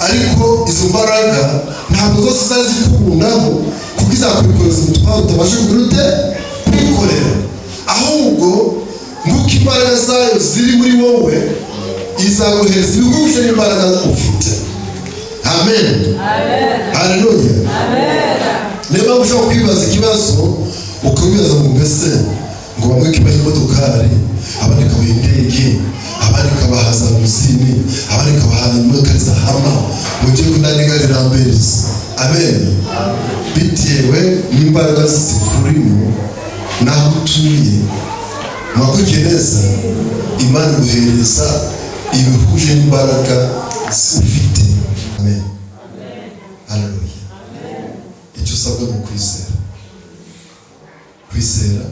ariko izo mbaraga ntabwo zose zazikundaho kuko izakwikoreza umutwaro utabasha kwikorera, ahubwo nk'uko imbaraga zayo ziri muri wowe izaguhereza ibihuje n'imbaraga ufite. Amen. Haleluya. Niyo mpamvu ushobora kwibaza ikibazo ukabibaza ngo mbese ngo bamwe kibaha imodokari, abandi kabaha indege, abandi kabaha za musini, abandi kabaha imodoka zahama, mu gihe kunani gari ramberizi. Amen. Bitewe n'imbaraga zikurimo naho utuye, mwakurikiye neza, Imana iguhereza ibihuje n'imbaraga ufite. Amen. Haleluya. Icyo usabwa ni kwizera. Kwizera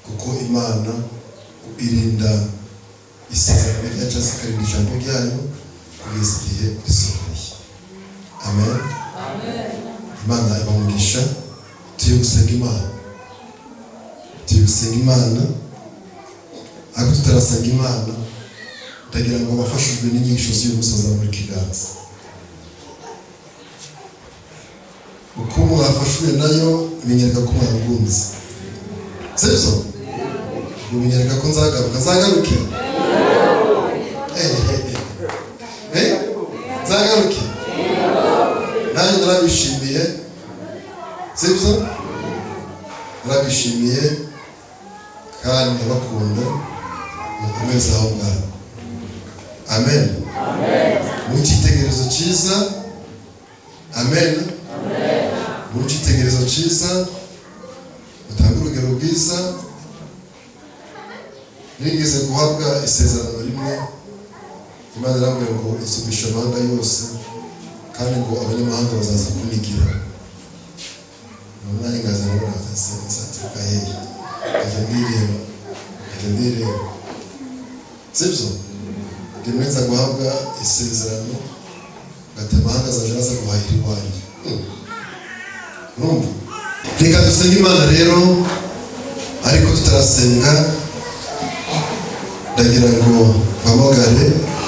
kuko Imana irinda isezerano ryacu, ikarinda ijambo ryayo kugeza igihe risohoye. Amen. Imana ibamugisha. Tuye gusenga Imana, ariko tutarasenga Imana ndagira ngo abafashijwe n'inyigisho z'uyu munsi bazamura ikiganza. Uko mwafashwe nayo bimenyereka ko mwagunze. Sibyo? Bimenyereka ko nzagaruke. Nzagaruke? Nanjye narabishimiye. Sibyo? Narabishimiye kandi ndabakunda, mukomeze aho ngaho. Amen. Mu cyitegererezo cyiza. Amen. Mu cyitegererezo cyiza utanga urugero rwiza. Nigeze guhabwa isezerano rimwe, Imana irambwira ngo isumisha amahanga yose kandi ngo abanyamahanga bazaza kunigira. None ngaza ngo nzatsika hehe ndireba. Sibyo? Rimwe nza guhabwa isezerano gatemahanga zaje guhahira iwanyu. Urumva? Reka dusenge Imana rero, ariko tutarasenga ndagira ngo mpamagare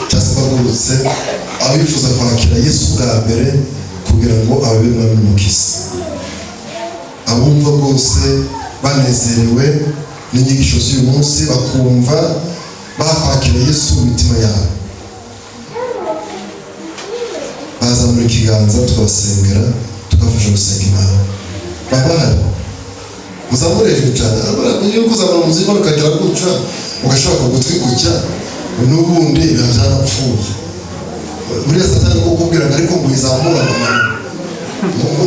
cyangwa bagurutse abifuza kwakira Yesu bwa mbere kugira ngo abe mwami n'umukiza. Abumva rwose banezerewe n'inyigisho z'uyu munsi, bakumva bakwakira Yesu mu mitima yabo, bazamura ikiganza tukabasengera, tukafasha gusenga Imana. Babahari muzamure hejuru cyane. Iyo kuzamura muzima ukagera guca ugashaka kugutwi gucya n'ubundi biba byarapfuye. Buriya Satani kukubwira ngo ariko muyizamura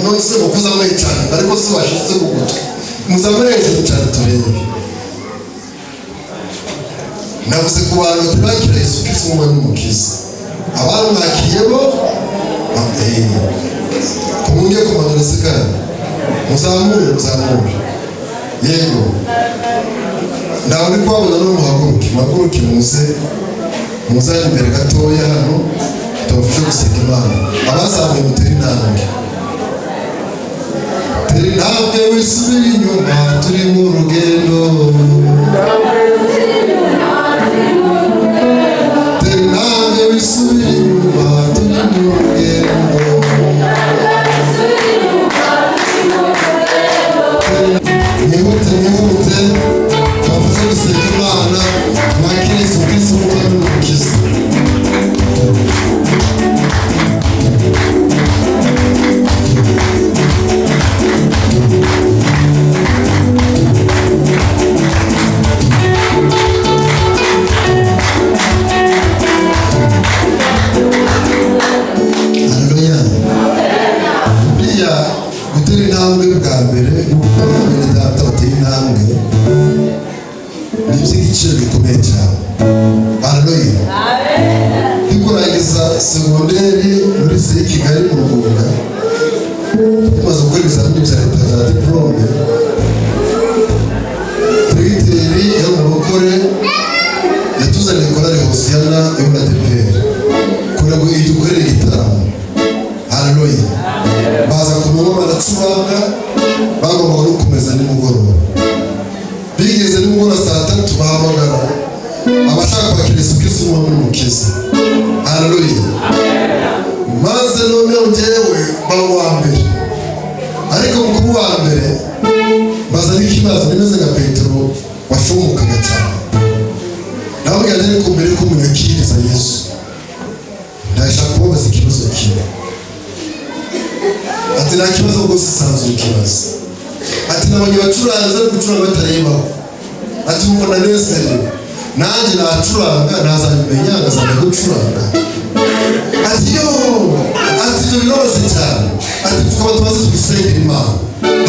none se mukuzamuye cyane ariko se washitse kugutwi. Muzamure hejuru cyane turebe. Navuze ku bantu ntibakira Yesu Kristo nk'umwami n'umukiza. Abamwakiye bo kumunye kumanura sikara. Muzamure. Yego. Ndaho ni kwabona no muhaguruke muze imbere gatoya hano tubafashe gusenga Imana. Abazamuye mutera intambwe wisubira inyuma, turi mu rugendo. Tera intambwe wisubira inyuma, turi mu rugendo. Nihute tubafashe gusenga Imana, mwakire Yesu Kristo nk'umwami n'umukiza. intambwe bwa mbere bene data bateye intambwe ni iby'igiciro gikomeye cyane. Haleluya. Kurangiza segonderi muri Kigali mu Rwanda, tumaze gukora ibizamini bya leta za diplome, diregiteri yo mu Rukore yatuzaniye korali Hosiyana yo muri ADEPR kugira ngo idukorere igitaramo. Haleluya. Baza kumenya baracuranga, bagomba no gukomeza nimugoroba. Bigeze nimugoroba saa 3 bahamagara abashaka kwakira Yesu Kristo n'umukiza. Haleluya. Maze noneho njyewe bawa mbere, ariko mu wa mbere bazana ikibazo nimeze nka Petero washomukaga cyane. Nawe yaje ko mbere ko munyakiriza Yesu, ndashaka kubaza ikibazo kimwe. Ati nta kibazo rwose sanzwe ikibazo. Ati nabonye bacuranza gucuranga batarebaho. Ati mubona nezerewe, nanjye nacuranga ntazabimenya ngazana gucuranga. Ati yo, ati ibyo biroroshye cyane. Ati tukaba tumaze tubisengera Imana.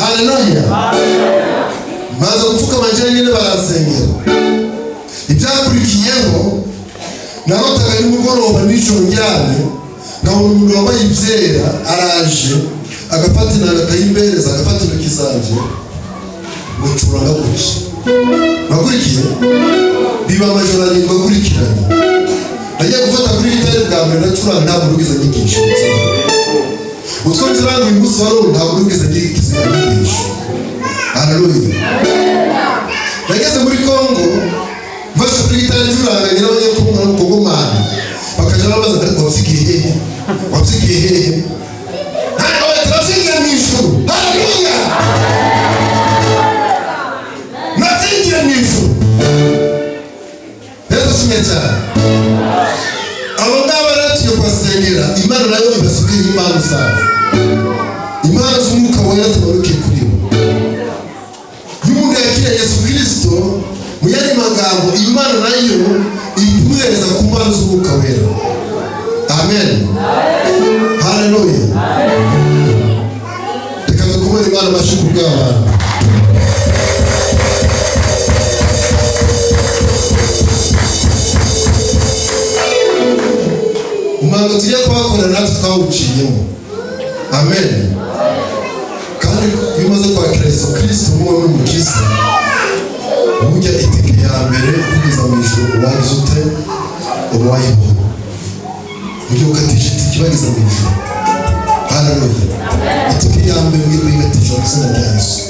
Haleluya. Maze gupfukama njyewe nyine barasengera. Ibyakurikiyeho narotaga nimugoroba nijoro njyane, nkabona umuntu wambaye ibyera araje agafatira akayimbereza agafatira ikizanje gucuranga gutya. Nakurikiye biba amajoro arindwi akurikiranye. Nagiye gufata kuri gitari bwa mbere ndacuranga, ntabwo rugeze nyigisha. Utwo nziranga uyu munsi wari ntabwo rugeze nyigisha. Haleluya. Nageze muri Kongo mfashe kuri gitari ncuranga, ngira abanyekongo n'umukongomani bakajya babaza ariko wabyigiye hehe? Wabyigiye hehe? Ntabwo turabyigiye mu ijuru. Haleluya. Nabyigiye mu ijuru. Yesu ashimwe cyane. Abo ngabo rero tugiye kubasengera, Imana nayo ibasukire impano zayo. Impano z'umwuka wera zimanuke kuri bo. Iyo umuntu yakiriye Yesu Kristo, mu yandi magambo Imana nayo imuhereza ku mpano z'umwuka wera. Amen. Haleluya. Reka dukomere Imana amashyi ku bw'abantu. Umwango tugiye kuhakorera natwe twawuciyemo. Amen. Kandi iyo umaze kwakira Yesu Kristo nk'uwo n'umukiza, burya itike ya mbere kugeza mu ijuru wagize ute? Uwayibona. Ujye ukatisha itike bageza mu ijuru. Haleluya. Itike ya mbere ugiye kuyigatisha mu izina rya Yesu.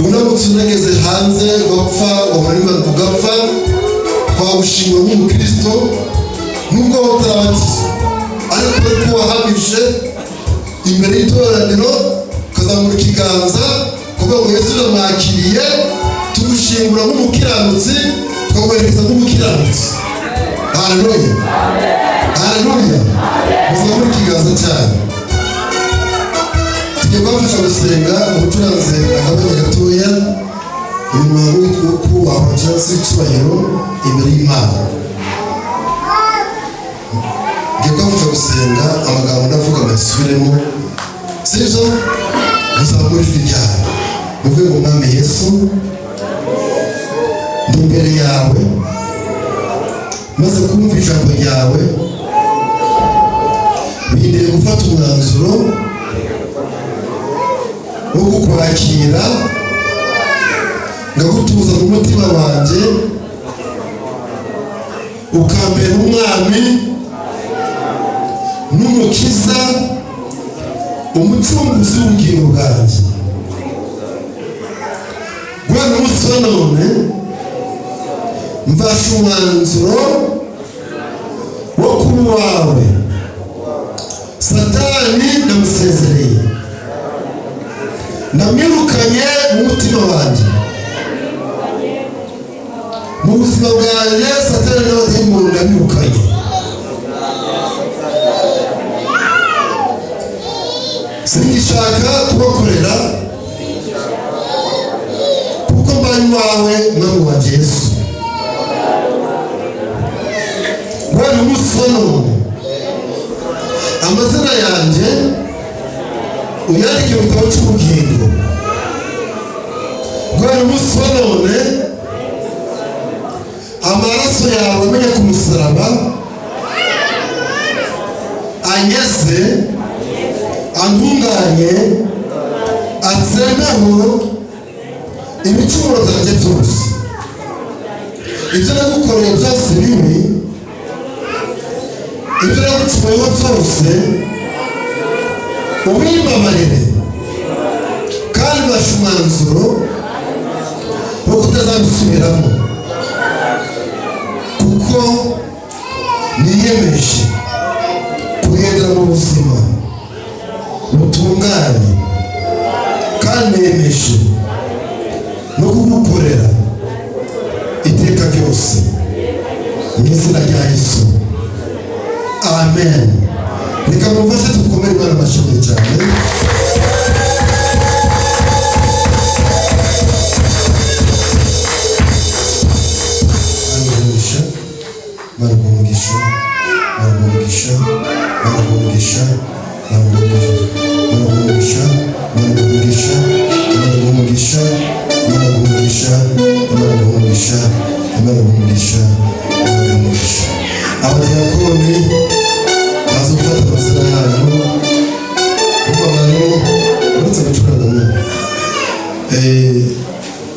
Unamutse unageze hanze ugapfa, wamara ugapfa, twawushimwe nk'umukristo nubwo utarabatizwa, ariko ariko wahamije imbere y'itoraniro ukazamura ikiganza kuvuga ngo Yesu uramwakiriye, tugushingura nk'umukiranutsi, tukaguherekeza nk'umukiranutsi. Haleluya. Haleluya. Muzamure ikiganza cyane. Tugiye kubafasha gusenga ubucuranze akabanya gatoya, imihango yo kubahwa cyangwa se icyubahiro imbere y'Imana. Ngiye kubafasha gusenga, amagambo ndavuga basubiremo, sibyo? Muzamure ijwi ryawe muvuge ngo Mwami Yesu, ndi imbere yawe, maze kumva ijambo ryawe, bindeye gufata umwanzuro wo kukwakira, ngagutuza mu mutima wanjye, ukambera umwami n'umukiza, umucunguzi w'ubugingo bwanjye. Guhera umunsi wa none mfashe umwanzuro wo kuba uwawe. Satani ndamusezereye, ndamwirukanye mu mutima wanjye. Mu buzima bwanjye Satani n'abadayimoni ndabirukanye. Singishaka kubakorera, kuko mbaye uwawe Mwami wanjye Yesu. Guhera umunsi wa none amazina yanjye uyandike mu gitabo cy'ubugingo guhera umunsi wa none amaraso yawe amenye ku musaraba anyeze antunganye atsembeho ibicumuro byanjye byose ibyo nagukoreye byose bibi ibyo nagucumuyeho byose ubimbabarire kandi bafashe umwanzuro wo kutazabisubiramo kuko niyemeje kugendera mu buzima butunganye kandi niyemeje no kugukorera iteka ryose mu izina rya Yesu, amen. Reka mumfashe dukomere Imana amashimwe cyane. Marumugisha marumugisha marumugisha marumugisha marumugisha marumugisha marumugisha marumugisha marumugisha marumugisha abadiyakoni baza gufata amazina yanyu kuko abantu uretse gucuranga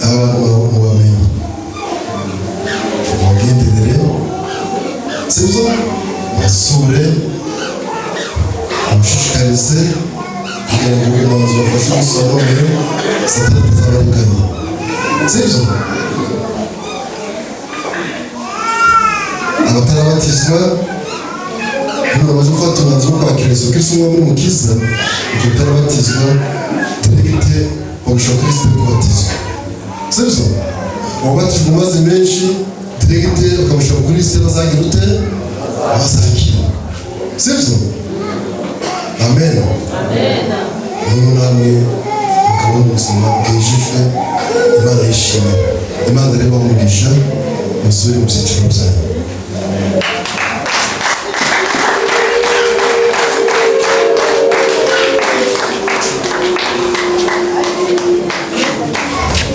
abantu bamenye mugendere sibyo basure amushishikarize kugira ngo ubuyobozi bafashe umusaruro satani atazabarenganya sibyo abatarabatizwa hano baje gufata umwanzuro wo kwakira Yesu Kristo nk'umukiza igihe utarabatizwa turigite bagusha Kristo kubatizwa sibyo wabatijwe mu mazi menshi turigite ukamusha kuri Kristo bazagira ute bazakira sibyo amen niyo namwe mukabona ubuzima bwijijwe Imana yishimye Imana reba umugisha musubire mu byiciro byanyu.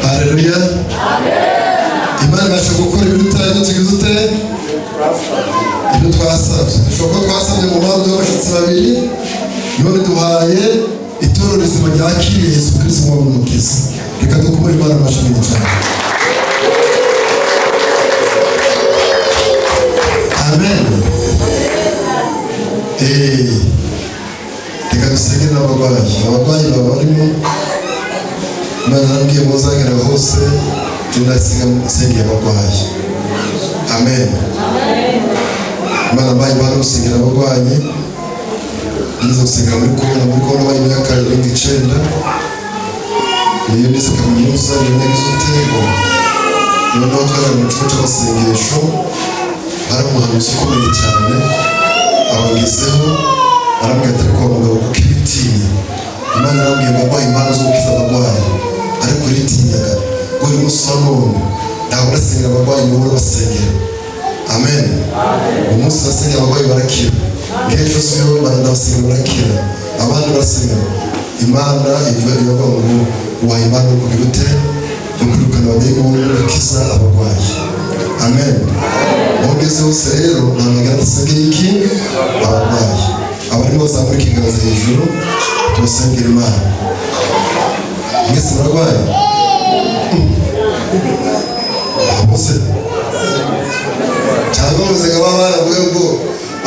Haleluya. Imana ibasha gukora ibintu tutari tugize ute ibyo twasabye dushobora kuba twasabye mu mpamvu y'abashyitsi babiri none duhaye itorero rizima ryakiriye Yesu Kristo nk'umukiza. Reka dukomere Imana amashimwe cyane. Amen. Reka dusenge n'abarwayi baba barimo Imana yambwiye muzagera hose tunasiga abarwayi. Amen. Imana mbaye Imana gusengera abarwayi nizo gusengera muri kona bari imyaka 29 niyo nize kaminuza niyo gutego noneho twari mu cyumba cy'amasengesho hari umuhanuzi ukomeye cyane abagezeho arambwira ati ko mugabo kuko ibitinya Imana yambwiye abarwayi Imana zo gukiza abarwayi ariko ritinyaga ngo uri musanone ntabwo urasengera abarwayi ngo basengera. Amen. Umunsi basengera abarwayi barakira nk'ejo siyo barandabasengera barakira abandi basengera Imana ivuga ngo uwaha Imana no kugira ute no kwirukana abadayimoni bakiza abarwayi. Amen. Mugeze hose rero ntabwo dusengera iki abarwayi abarimo bazamura ikiganza hejuru tubasengera Imana. Mwese murarwaye bose cyangwa muzega baravuga ngo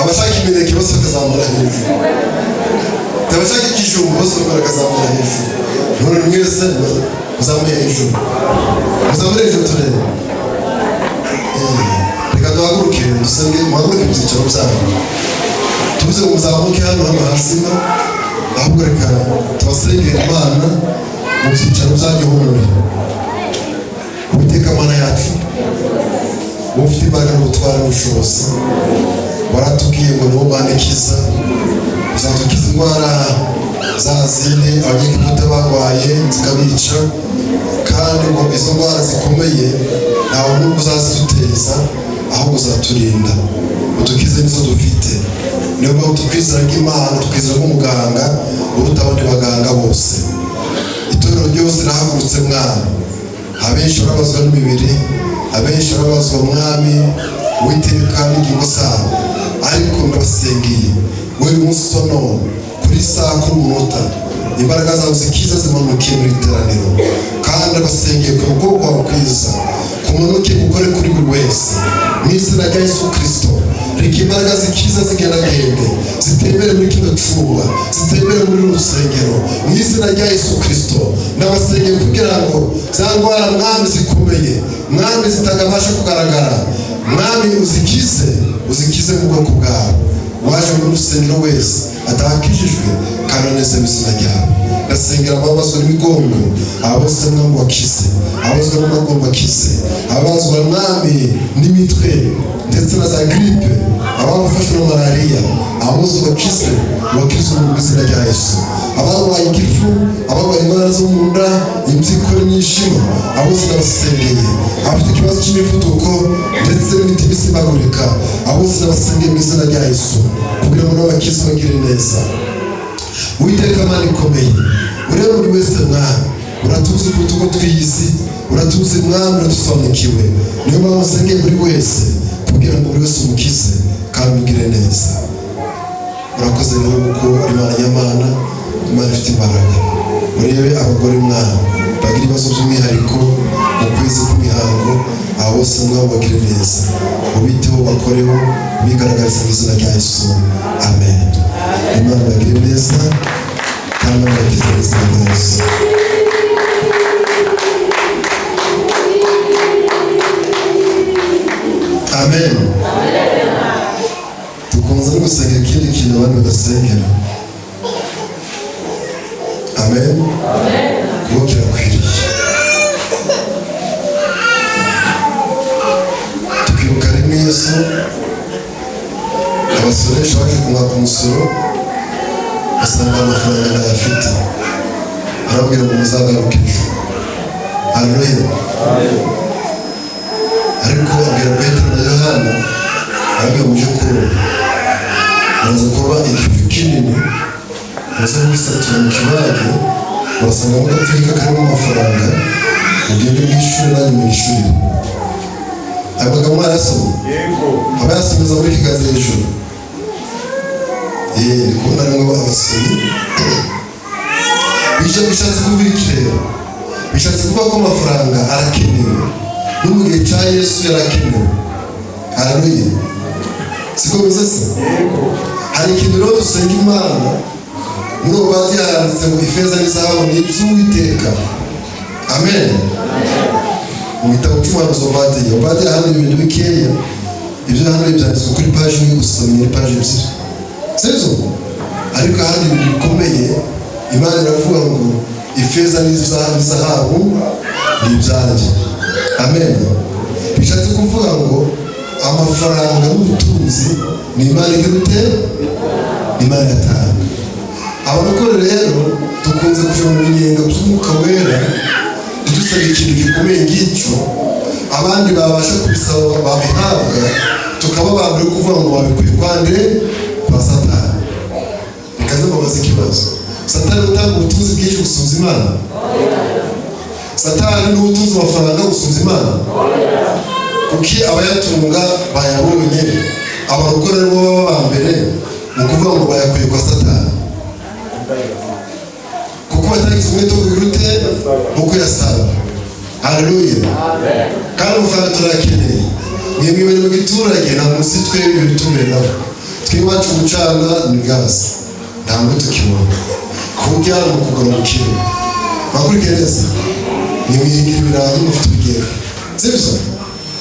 abashaka imineke bose bakazamura hejuru abashaka ikijumba bose bakazamura hejuru none mwese muzamuye hejuru turebe. Reka duhaguruke dusenge muhaguruke mu byicaro byanyu tubuze ngo muzamuke hano hasima ahubwo reka tubasengera Imana mu byicaro byanyu honore Uwiteka Mana yacu ufite imbaraga n'ubutware n'ubushobozi waratubwiye ngo niwo Mana ikiza uzatukiza indwara za zindi abanyegiputa barwaye zikabica kandi ngo izo ndwara zikomeye ntawe n'ubwo uzaziduteza ahubwo uzaturinda udukize nizo dufite niyo mpamvu tukwizera nk'Imana tukwizera nk'umuganga uruta abandi baganga bose. tuze mwami. Abenshi barabazwa n'imibiri, abenshi barabazwa mwami witeka n'ingingo zabo, ariko ndabasengeye wewe umunsi wa none kuri saa ku munota imbaraga zawe zikiza zimanukiye muri iteraniro, kandi abasengeye ku bwoko bwawe kwiza kumanuke gukore kuri buri wese mu izina rya Yesu Kristo. Reka imbaraga zikiza zigendagende zitembere muri kino cyumba, zitembere muri rusengero mu izina rya Yesu Kristo. Ndabasengeye kugira ngo za ndwara mwami zikomeye mwami zitagabasha kugaragara mwami uzikize mu bwoko bwawe. Waje muri rusengero wese atakijijwe kandi aneze mu izina ryawe. Ndasengera ababazwa n'imigongo, abose mwami wakize, abazwa n'amagomba akize, abazwa mwami n'imitwe ndetse na za gripe, abafashwe na malariya, abose bakize mu izina rya Yesu. Abarwaye igifu, abarwaye indwara zo mu nda, impyiko n'imyijima, abose ndabasengeye. Abafite ikibazo cy'imivuduko ndetse n'imitima isimbagurika, abose ndabasengeye mu izina rya Yesu kugira ngo n'abakize bagire neza. Uwiteka Mana ikomeye, ureba buri wese mwami, uratuzi ku tugo twiyizi, uratuzi mwami, uradusobanukiwe. Niyo mpamvu nsengeye buri wese kugira ngo buri wese umukize kandi umugire neza. Urakoze rero kuko uri Imana nyamana, Imana ifite imbaraga. Urebe abagore mwami bagira ibibazo by'umwihariko mu kwezi k'imihango, abo bose mwami bagire neza, ubiteho bakoreho, bigaragariza mu izina rya Yesu. Amen. Imana bagire neza kandi bakize mu izina rya Yesu. Amen. Tukunze no gusengera ikindi kintu abandi badasengera. Amen. Kuko kirakwiriye. Tukibuka rimwe Yesu abasoresha baje kumwaka umusoro, basanga amafaranga ntayafite, arabwira ngo muzagaruke ejo. Haleluya. Ariko abwira Petero na Yohana, arabwira muje kuroba, baraza kuroba igifi kinini, baza kugisatura mu kibage, basangamo agapfunyika karimo amafaranga, mugende mw'ishuri nanjye mw'ishuri. Aya magambo mwarayasomye? Aba yasomeza muri kiganza hejuru. Ndi kubona rimwe abasomyi. Bishatse kuvuga iki rero? Bishatse kuvuga ko amafaranga arakenewe, no mu gihe cya Yesu yarakenewe. Haleluya. Siko bivuze se? Hari ikintu rero dusenga Imana, muri ubu bati handitse ngo ifeza n'izahabu ni iby'Uwiteka. Amen. Mu gitabo cy'umuhanuzi Obadiya hano ibintu bikeya, ibyo hano byanditswe kuri paji imwe gusa, ni paji ebyiri. Sibyo? Ariko ahandi ibintu bikomeye Imana iravuga ngo ifeza n'izahabu ni ibyanjye. Amen. Bishatse kuvuga ngo amafaranga n'ubutunzi ni Imana igirute, ni Imana yatanga. Abakora rero dukunze kuja mu binyenga by'Umwuka Wera, dusaba ikintu gikomeye ngicyo, abandi babasha kubisaba babihabwa, tukaba bambere kuvuga ngo babikuye kwande kwa Satani. Bikaze babaza ikibazo, Satani utanga ubutunzi bwinshi gusubiza Imana? Satani n'ubutunzi amafaranga gusubiza Imana? Kuki abayatunga bayabonye, abarokora rero baba bambere mu kuvuga ngo bayakuye kwa Satani, kuko batagize umwete wo kugirute nk'uko yasaba. Haleluya. Kandi amafaranga turayakeneye. Mwebwe bari mu giturage nta munsi twebwe bitumire nabo. Twiwacu gucana ni gazi, ntabwo tukibona. Kurya ni ukugura mu kiro. Bakurikire neza, nimwihingira ibirayi mufite ibigega. Sibyo?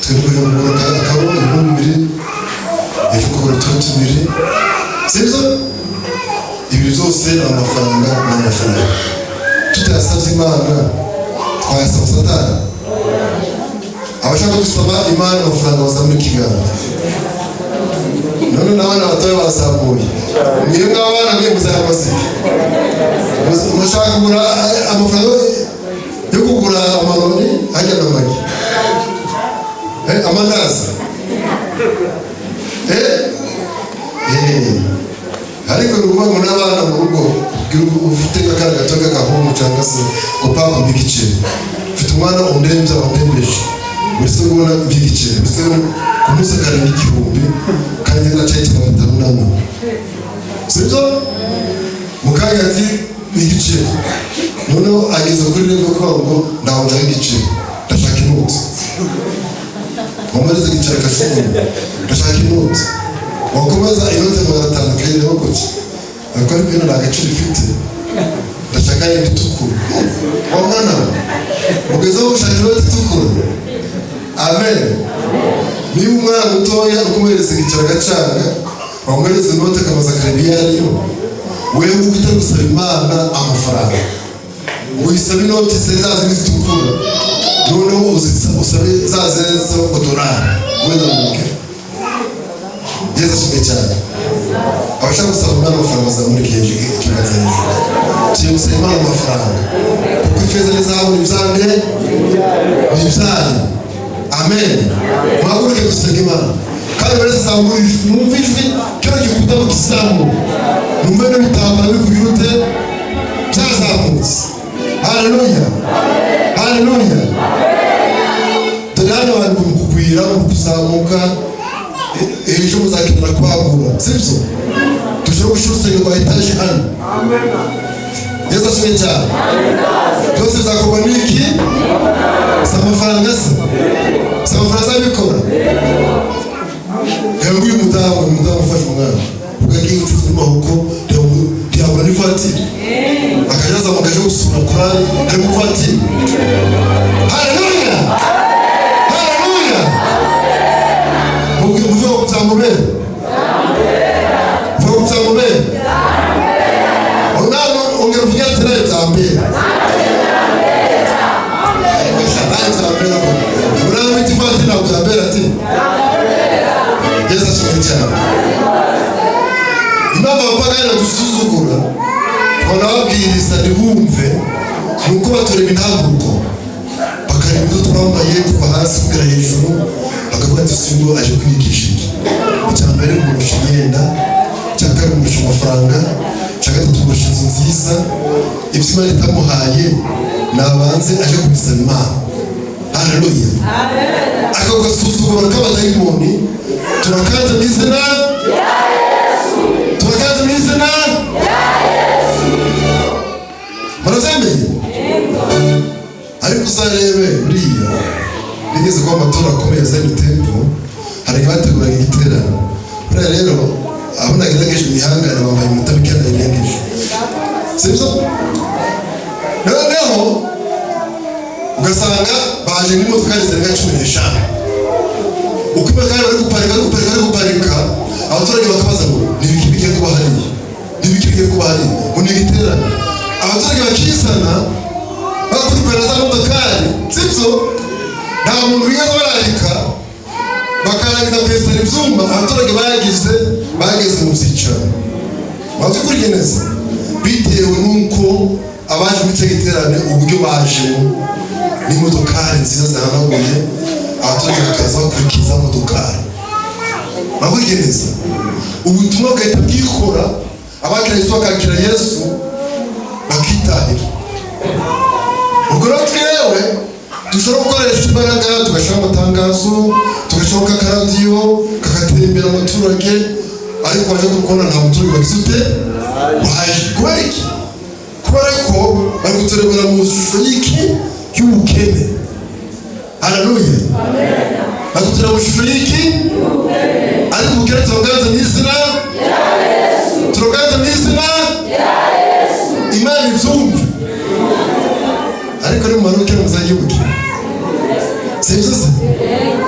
Twebwe kugura akabona ibihumbi 2, ejo kugura utundi 2. Sibyo? Ibi byose ni amafaranga. Tutayasabye Imana, twayasaba Satani. Abashaka gusaba Imana amafaranga bazamura ikiganza. None n'abana batoya bazamuye. Mwebwe abana mwe muzayamaze. Mushaka kugura amafaranga yo kugura amaroni ajya n'amagi. Amandazi. Ariko n'ubuvuga ngo n'abana mu rugo ufite akana gato k'agahungu cyangwa se upapa mbigiceri ufite umwana undembye wandembeje mbese ubona mbigiceri mbese kumusakara n'igihumbi kandi nacekera batanu namo sibyo mukanya ati n'igiceri noneho ageze kuri level kwa ngo ndaho ndaho igiceri ndashaka inoti wamarize igiceri kashumwe ndashaka inoti wakomeza inoti magana 5 kayireho kuki ariko ariko ino nagaciro ifite ndashaka ibitukura wamwana ugezeho ushaka inoti itukura amen niba umwana mutoya ukumereza igiceri agacanga wamwereza inoti akamaza akarebiya ariyo wewe ufite gusaba Imana amafaranga uyisaba inoti zaza n'izitukura noneho usabe zaza $1 wenda muke Yesu ashimwe cyane abashaka gusaba Imana amafaranga bazamurika hejuru ikiganza hejuru tugiye gusaba Imana amafaranga kuko ifeza n'izahabu n'ibyange n'ibyanyu amen muhaguruke dusenge Imana kandi buri zamuri numva ijwi cyo gikuta mu kizamu numva n'ibitambara bikubirute byazamutse haleluya haleluya tadana abantu kugwira kuzamuka ejo muzakenera kwagura sibyo tushobora gushusanya kwa etaje hano Yesu ashimwe cyane byose bizakorwa n'iki amafaranga se amafaranga zabikora Hebu umudamu ufashe umwana ugagiye ucuza amaboko ntiyabura n'ivatiri akajaza mugaje gusura Korani ari mu vatiri haleluya haleluya muvuga kuzamubera vuga kuzamubera onano ongera uvuga ati nayo zambera unano iti vatiri na kuzambera ati Yesu ashimwe cyane impamvu abapagani badusuzugura banababwiriza ntibumve nuko batureba intambuko bakareba ibyo twambaye kuva hasi kugera hejuru bakavuga ati singo aje kwigisha iki icya mbere kumurusha imyenda icya kabiri kumurusha amafaranga icya gatatu kumurusha inzu nziza ibyo Imana itamuhaye nabanze aje kubisaba Imana haleluya ako gasuzuguro k'abadayimoni turakaza mu izina rya Yesu turakaza mu izina rya Yesu murazemeye ariko uzarebe buriya bigeze kwa amatora akomeye azanye tempo hari abateguraga igiterano buriya rero abo nagerageje imihangane bambaye umutabike nayirengeje sibyo noneho ugasanga baje n'imodoka zirenga 15 uko bakaba bari guparika abaturage bakabaza ngo nibiki bigiye kuba hari ngo nigiterana abaturage bakisana bakurikirana za modokari sibyo nta muntu wigaza bararika bakarangiza kwesera ibyuma abaturage bageze mu byicaro bazi kurigeneza bitewe n'uko abaje mu giterane uburyo bajemo n'imodokari nziza zahanaguye abaturage bakaza bakurikiza modokari babugeneza ubutumwa bwahita bwikora abakira Yesu bakakira Yesu bakitahira ubwo rero twewe dushobora gukoresha imbaraga tugashyira amatangazo tugashyira akaradiyo kakatembera abaturage ariko waje kubona nta muturage wagize ute waje kubera iki kubera ko bari kuturebera mu shusho y'iki y'ubukene haleluya Akutura mushusho y'iki ariko ubukene turoganza mu izina rya Yesu turoganza mu izina rya Yesu Imana ibyumve ariko ni mumanuke muzayibuke sibyo se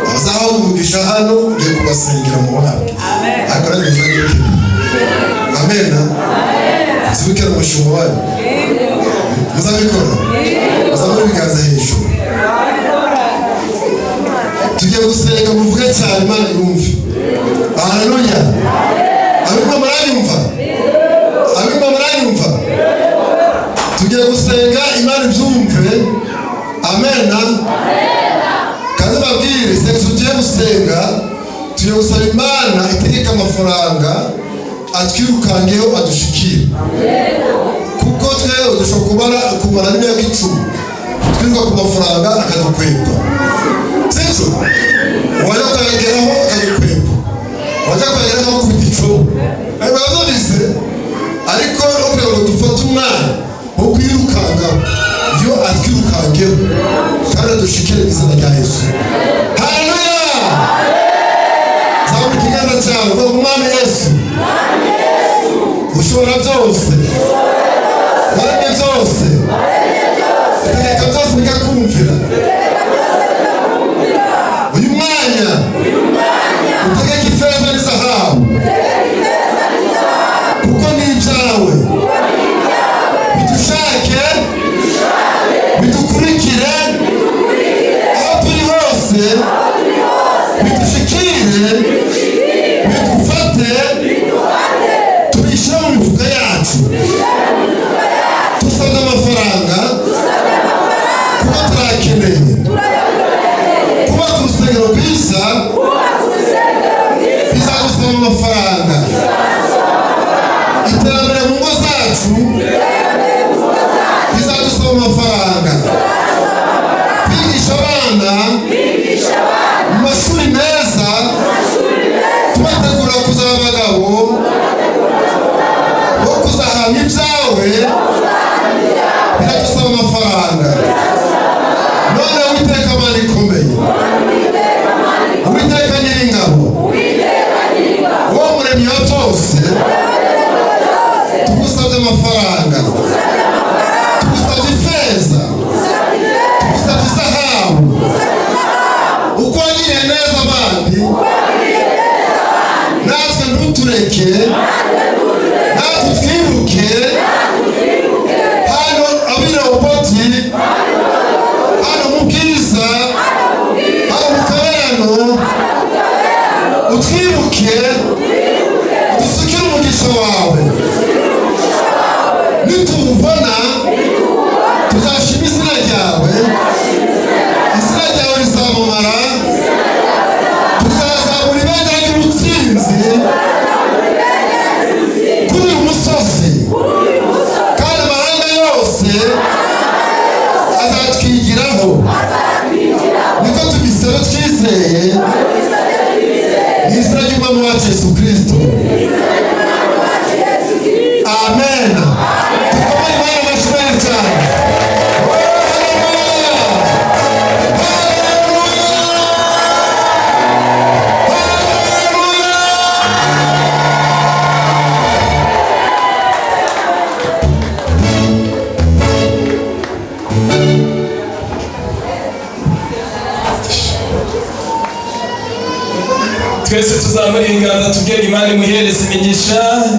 abazaho umugisha hano ngiye kubasengera mu buhamya ariko nanjye nzayibuke amen zibukira umushumba wanyu muzabikora muzamura ibiganza hejuru tugiye gusenga muvuge cyane Imana yumve haleluya abimba muranyumva tugiye gusenga Imana ibyumve amen kandi babwire senga tugiye gusenga tugiye gusaba Imana itegeka amafaranga atwirukangeho adushikire kumara n'imyaka 10 twiga ku mafaranga akadukwepa sibyo wajya kwageraho akadukwepa wajya kwageraho ku bico abazobize ariko no ngo dufate umwana wo kwirukanga iyo atwirukangeho kandi dushikire izina rya Yesu. Haleluya. Zamu kiganza cyawe ngo umwana Yesu ushobora byose waremye byose reka byose bikakumvira uyu mwanya utegeka ifeza n'izahabu kuko ni ibyawe bidushake bidukurikire aho turi hose bidushikire bidufate tubishyire mu mifuka yacu dusabwe amafaranga kuko turakeneye kuba ku rusengero rwiza bizagusaba amafaranga iterambere mu ngo zacu bizadusaba amafaranga kwigisha abana mu mashuri meza tubategura kuzaba abagabo bo kuzahamya ibyawe biradusaba amafaranga. None Uwiteka Mana ikomeye Uwiteka Nyiringabo uwo muremyi wa byose tugusabye amafaranga tugusabye ifeza tugusabye izahabu uko wagiriye neza abandi natwe ntutureke natwe twibuke hano abiroboti hano mu bwiza hano mu kaberano utwibuke udusukire umugisha wawe nitubona tuzashima izina ryawe rizamamara tuzazamura ibendera ry'ubutsinzi kuri uyu musozi kandi amahanga yose azatwigiraho niko tubisaba twizeye mu izina ry'umwami wacu Yesu Kristo. Amen. Tukomere Imana amashyi menshi cyane. Twese tuzamura inganza tubwire Imana imuhereze imigisha.